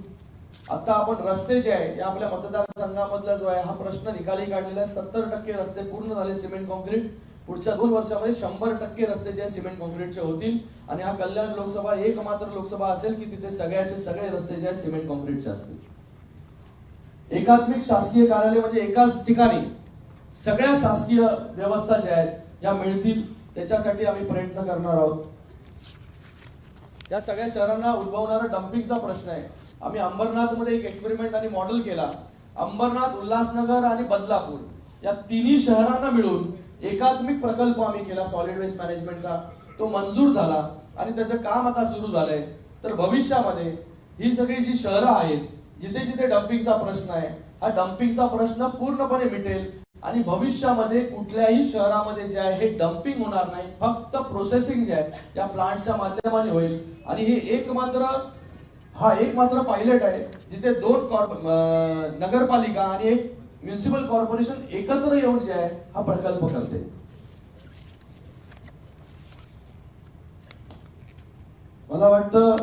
आता आपण रस्ते जे आहे या आपल्या मतदारसंघामधला जो आहे हा प्रश्न निकाली काढलेला आहे. 70% रस्ते पूर्ण झाले सिमेंट कॉन्क्रीट. पुढच्या 2 वर्षामध्ये 100% रस्ते जे सिमेंट कॉन्क्रीटचे होतील. आणि हा कल्याण लोकसभा एकमात्र लोकसभा असेल की तिथे सगळ्याचे सगळे रस्ते जे आहेत सिमेंट कॉन्क्रीटचे असतील. एकात्मिक शासकीय कार्यालय म्हणजे एकाच ठिकाणी सगळ्या शासकीय व्यवस्था ज्या आहेत या मिळतील, त्याच्यासाठी आम्ही प्रयत्न करणार आहोत. या सगळ्या शहरांना उद्भवणारा डम्पिंगचा प्रश्न आहे. आम्ही अंबरनाथमध्ये एक एक्सपेरिमेंट आणि मॉडेल केला. अंबरनाथ, उल्हासनगर आणि बदलापूर या तिन्ही शहरांना मिळून एकात्मिक प्रकल्प आम्ही केला सॉलिड वेस्ट मॅनेजमेंटचा. तो मंजूर झाला आणि त्याचं काम आता सुरू झालंय. तर भविष्यामध्ये ही सगळी जी शहरं आहेत जिथे जिथे डम्पिंगचा प्रश्न आहे, हा डम्पिंगचा प्रश्न पूर्णपणे मिटेल आणि भविष्यामध्ये कुठल्याही शहरामध्ये जे आहे हे डम्पिंग होणार नाही. फक्त प्रोसेसिंग जे आहे या प्लांटच्या माध्यमाने होईल. आणि हे एकमात्र पायलट आहे जिथे 2 नगरपालिका आणि 1 म्युन्सिपल कॉर्पोरेशन एकत्र येऊन जे आहे हा प्रकल्प करते. मला वाटतं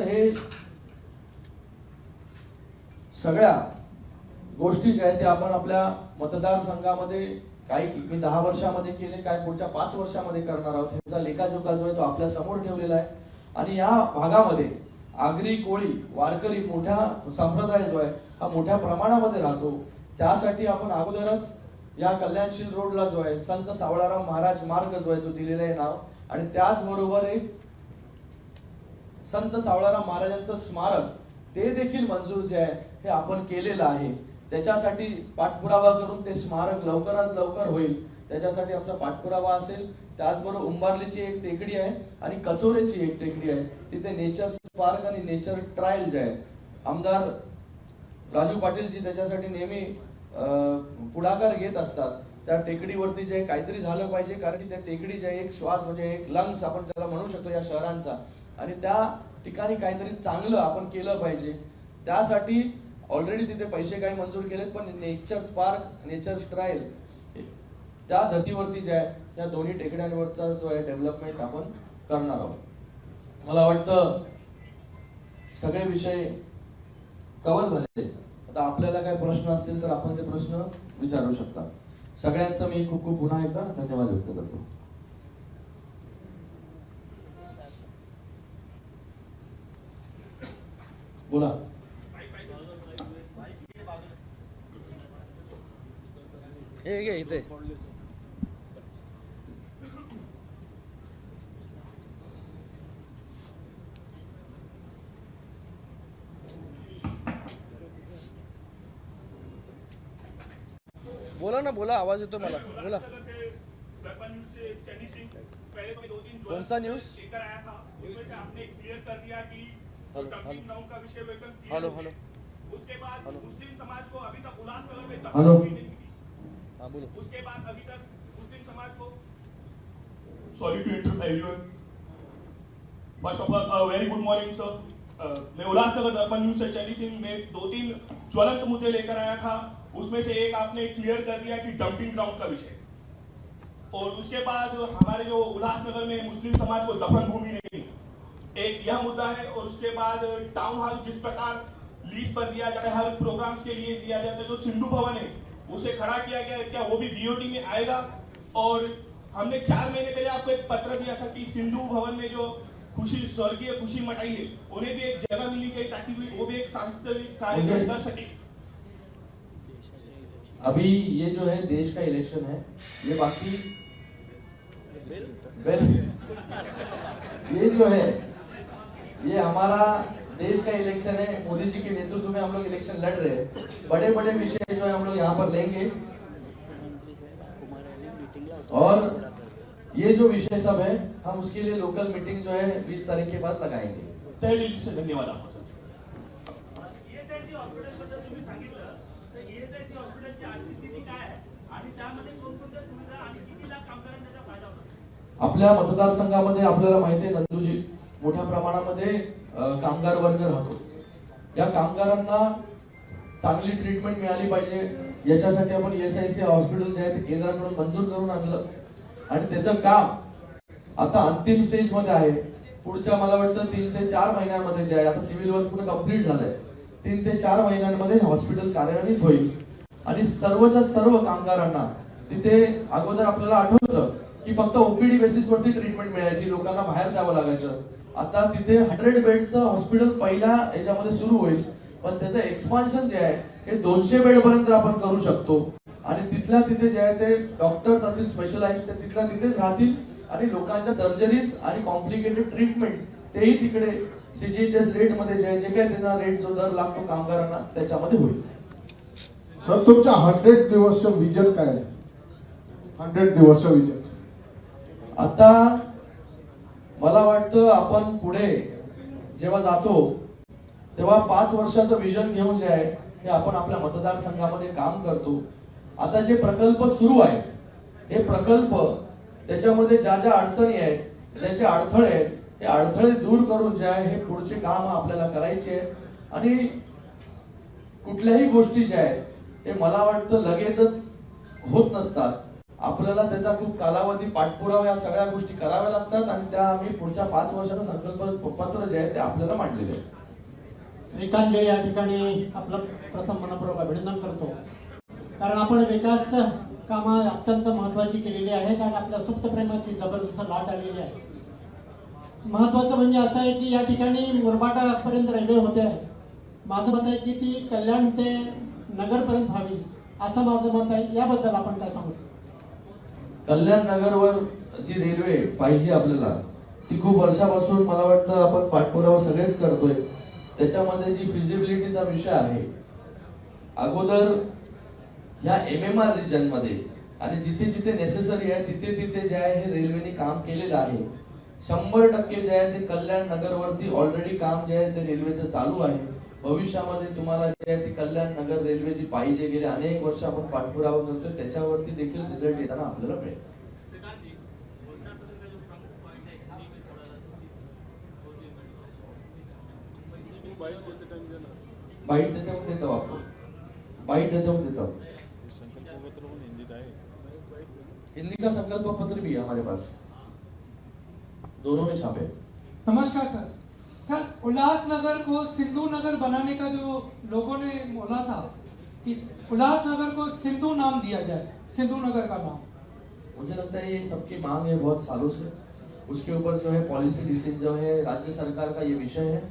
हे सगळ्या गोष्टी ज्या आहेत त्या आपण आपल्या मतदारसंघामध्ये काही मी 10 वर्षामध्ये केले, काय पुढच्या 5 वर्षामध्ये करणार आहोत, ह्याचा लेखाजोखा जो आहे तो आपल्या समोर ठेवलेला आहे. आणि या भागामध्ये आगरी, कोळी, वारकरी मोठा संप्रदाय जो आहे हा मोठ्या प्रमाणामध्ये राहतो. त्यासाठी आपण अगोदरच या कल्याणशील रोडला जो आहे संत सावळाराम महाराज मार्ग जो आहे तो दिलेला आहे नाव, आणि त्याचबरोबर एक संत सावळाराम महाराजांचं स्मारक ते देखील मंजूर जे आहे हे आपण केलेलं आहे. त्याच्यासाठी पाठपुरावा करून ते स्मारक लवकरात लवकर होईल, त्याच्यासाठी आमचा पाठपुरावा असेल. त्याचबरोबर उंबारलीची एक टेकडी आहे आणि कचोरेची एक टेकडी आहे, तिथे नेचर स्पार्क आणि नेचर ट्रायल जे आहे आमदार राजू पाटीलजी त्याच्यासाठी नेहमी पुढाकार घेत असतात. त्या टेकडीवरती जे काहीतरी झालं पाहिजे, कारण की त्या टेकडी जे एक श्वास म्हणजे एक लंग्स आपण त्याला म्हणू शकतो या शहरांचा, आणि त्या ठिकाणी काहीतरी चांगलं आपण केलं पाहिजे. त्यासाठी ऑलरेडी तिथे पैसे काही मंजूर केलेत, पण नेचर स्पार्क, नेचर ट्रायल त्या धर्तीवरती जे आहे त्या दोन्ही टेकड्यांवरचा जो आहे डेव्हलपमेंट आपण करणार आहोत. मला वाटतं सगळे विषय कव्हर झाले. आता आपल्याला काही प्रश्न असतील तर आपण ते प्रश्न विचारू शकता. सगळ्यांचं मी खूप खूप पुन्हा एकदा धन्यवाद व्यक्त करतो. बोला. इथे बोला ना, बोला, आवाज येतो मला, बोला. कौन सा न्यूज? हेलो हेलो उसके बाद मुस्लिम समाज को अभी तक उल्लासनगर में हेलो, हाँ बोलो. उसके बाद अभी तक मुस्लिम समाज को, sorry to interrupt everyone, first of all very good morning sir. मैं उल्लासनगर दर्पण न्यूज से चली सिंह में 2-3 ज्वलंत मुद्दे लेकर आया था. उसमें से एक आपने क्लियर कर दिया कि डंपिंग ग्राउंड का विषय, और उसके बाद हमारे जो उल्लासनगर में मुस्लिम समाज को दफन भूमि नहीं, एक यह मुद्दा है. और उसके बाद टाउन हॉल जिस प्रकार लीज पर दिया जाता है, हर प्रोग्राम्स के लिए दिया जाता है, जो सिंधु भवन है उसे खड़ा किया गया, क्या वो भी बीओटी में आएगा? और हमने 4 महीने पहले आपको एक पत्र दिया था कि सिंधु भवन में जो खुशी स्वर्गीय खुशी मटाई है उन्हें भी एक जगह मिलनी चाहिए ताकि वो भी एक सांस्कृतिक कार्यक्रम कर सके. अभी ये जो है देश का इलेक्शन है, ये बाकी ये जो है ये हमारा देश का इलेक्शन है. मोदी जी के नेतृत्व में हम लोग इलेक्शन लड़ रहे हैं. बड़े बड़े विषय जो है हम लोग यहाँ पर लेंगे, और ये जो विषय सब है हम उसके लिए लोकल मीटिंग जो है 20 तारीख के बाद लगाएंगे. तहे दिल से धन्यवाद आपको सर. आपल्या मतदारसंघामध्ये आपल्याला माहिती आहे नंदूजी मोठ्या प्रमाणामध्ये कामगार वर्ग राहतो. या कामगारांना चांगली ट्रीटमेंट मिळाली पाहिजे याच्यासाठी आपण ESIC हॉस्पिटल जे आहे ते केंद्राकडून मंजूर करून आणलं, आणि त्याचं काम आता अंतिम स्टेज मध्ये आहे. पुढच्या मला वाटतं 3 ते 4 महिन्यांमध्ये जे आहे, आता सिव्हिल वर्क पूर्ण कंप्लीट झालंय, 3 ते 4 महिन्यांमध्ये हॉस्पिटल कार्यान्वित होईल. आणि सर्वच्या सर्व कामगारांना तिथे अगोदर आपल्याला आठवतं की फक्त ओपीडी बेसिस वरती ट्रीटमेंट मिळायची, लोकांना बाहेर जावं लागायचं. आता तिथे 100 बेडचं हॉस्पिटल पहिल्या याच्यामध्ये सुरू होईल, पण त्याचं एक्सपान्शन जे आहे हे 200 बेड पर्यंत आपण करू शकतो. आणि तिथल्या तिथे जे आहे ते डॉक्टर्स असतील स्पेशलाइज्ड ते तिथल्या तिथेच राहतील, आणि लोकांच्या सर्जरीज आणि कॉम्प्लिकेटेड ट्रीटमेंट तेही तिकडे CGHS रेट मध्ये जे काही त्यांना रेट जो दर लागतो कामगारांना त्याच्यामध्ये होईल. सर तुमच्या 100 दिवसचं विजन काय आहे? 100 दिवसचं विजन आता मला वाटतं आपण पुढे जेव्हा जातो तेव्हा 5 वर्षाचं विजन घेऊन जे आहे हे आपण आपल्या मतदारसंघामध्ये काम करतो. आता जे प्रकल्प सुरू आहे हे प्रकल्प त्याच्यामध्ये ज्या ज्या अडचणी आहेत, ज्याचे अडथळे आहेत, हे अडथळे दूर करून जे आहे हे पुढचे काम आपल्याला करायचे आहे. आणि कुठल्याही गोष्टी ज्या आहेत ते मला वाटतं लगेचच होत नसतात. आपल्याला त्याचा खूप कालावधी पाठपुरावा या सगळ्या गोष्टी कराव्या लागतात, आणि त्या आम्ही पुढच्या 5 वर्षाचं संकल्प पत्र जे आहे ते आपल्याला मांडलेले आहे. श्रीकांत या ठिकाणी आपलं प्रथम मनपूर्वक अभिनंदन करतो, कारण आपण विकास कामं अत्यंत महत्त्वाची केलेली आहेत आणि आपल्या सुप्त प्रेमाची जबरदस्त लाट आलेली आहे. महत्त्वाचं म्हणजे असं आहे की या ठिकाणी मुरबाडापर्यंत रेल्वे होते आहे. माझं मत आहे की ती कल्याण ते नगरपर्यंत व्हावी असं माझं मत आहे. याबद्दल आपण काय सांगू शकतो? कल्याण नगरवर जी रेल्वे पाहिजे आपल्याला, ती खूप वर्षापासून मला वाटतं आपण पाठपुरावा सगळेच करतोय. त्याच्यामध्ये जी फिजिबिलिटीचा विषय आहे, अगोदर ह्या MMR रिजन मध्ये आणि जिथे जिथे नेसेसरी आहे तिथे तिथे जे आहे हे रेल्वेने काम केलेलं आहे. 100% जे आहे ते कल्याण नगरवरती ऑलरेडी काम जे आहे ते रेल्वेचं चालू आहे. भविष्यामध्ये तुम्हाला जे आहे ती कल्याण नगर रेल्वे जी पाहिजे, गेले अनेक वर्ष आपण पाठपुरावा करतोय, त्याच्यावरती देखील रिझल्ट येताना आपल्याला मिळेल. बाईट देतो आपण, बाईट देतो. हिंदी का संकल्प पत्र भी है हमारे पास, दोनों में छापे. नमस्कार सर. सर, उल्लासनगर को सिंधु नगर बनाने का जो लोगों ने बोला था कि उल्लासनगर को सिंधु नाम दिया जाए, सिंधु नगर का नाम, मुझे लगता है ये सबकी मांग है बहुत सालों से. उसके ऊपर जो है पॉलिसी डिसीजन जो है राज्य सरकार का ये विषय है,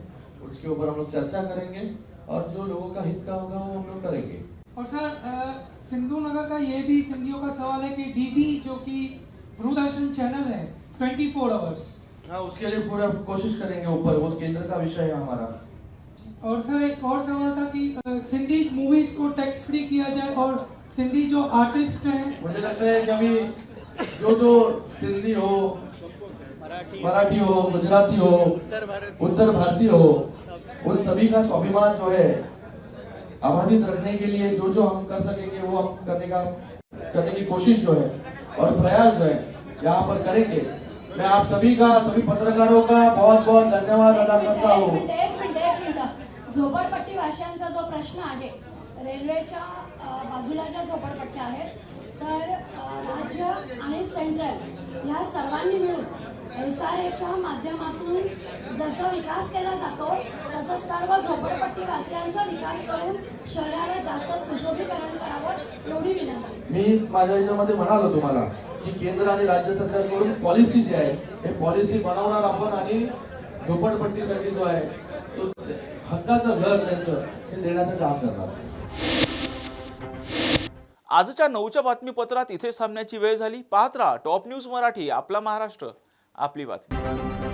उसके ऊपर हम लोग चर्चा करेंगे और जो लोगों का हित का होगा वो हम लोग करेंगे. और सर सिंधु नगर का ये भी सिंधियों का सवाल है कि डीडी जो कि दूरदर्शन चैनल है 24 आवर्स, हाँ, उसके लिए पूरा कोशिश करेंगे ऊपर, वो केंद्र का विषय है हमारा. और सर एक और सवाल था कि सिंधी मूवीज को टैक्स फ्री किया जाए और सिंधी जो आर्टिस्ट हैं, मुझे लगता है कि अभी जो सिंधी हो, मराठी हो, गुजराती हो, उत्तर भारतीय हो, उन सभी का स्वाभिमान जो है अबाधित रखने के लिए जो हम कर सकेंगे वो हम करने की कोशिश जो है और प्रयास जो है यहाँ पर करेंगे. मैं आप सभी का, सभी पत्रकारों का बहुत बहुत धन्यवाद अदा करता हूँ. एक मिनिट. झोपडपट्टी वासियांचा जो प्रश्न आहे, रेल्वेच्या बाजूला ज्या झोपडपट्ट्या आहेत, तर राज्य आणि सेंट्रल ह्या सर्वांनी मिळून SRAच्या माध्यमातून जसं विकास केला जातो तसं सर्व झोपडपट्टी वासियांचा विकास करून शहराला जास्त सुशोभीकरण करावं एवढी विनंती. मी माझ्या याच्यामध्ये म्हणालो तुम्हाला की केंद्र आणि राज्य सरकारकडून पॉलिसी जी आहे हे पॉलिसी बनवणार आपण आणि झोपडपट्टीसाठी जो आहे तो हक्काचं घर त्यांचं हे देण्याचं काम करणार. आजच्या 9च्या बातमीपत्रात इथे थांबण्याची वेळ झाली. पाहत राहा टॉप न्यूज मराठी, आपला महाराष्ट्र, आपली बातमी.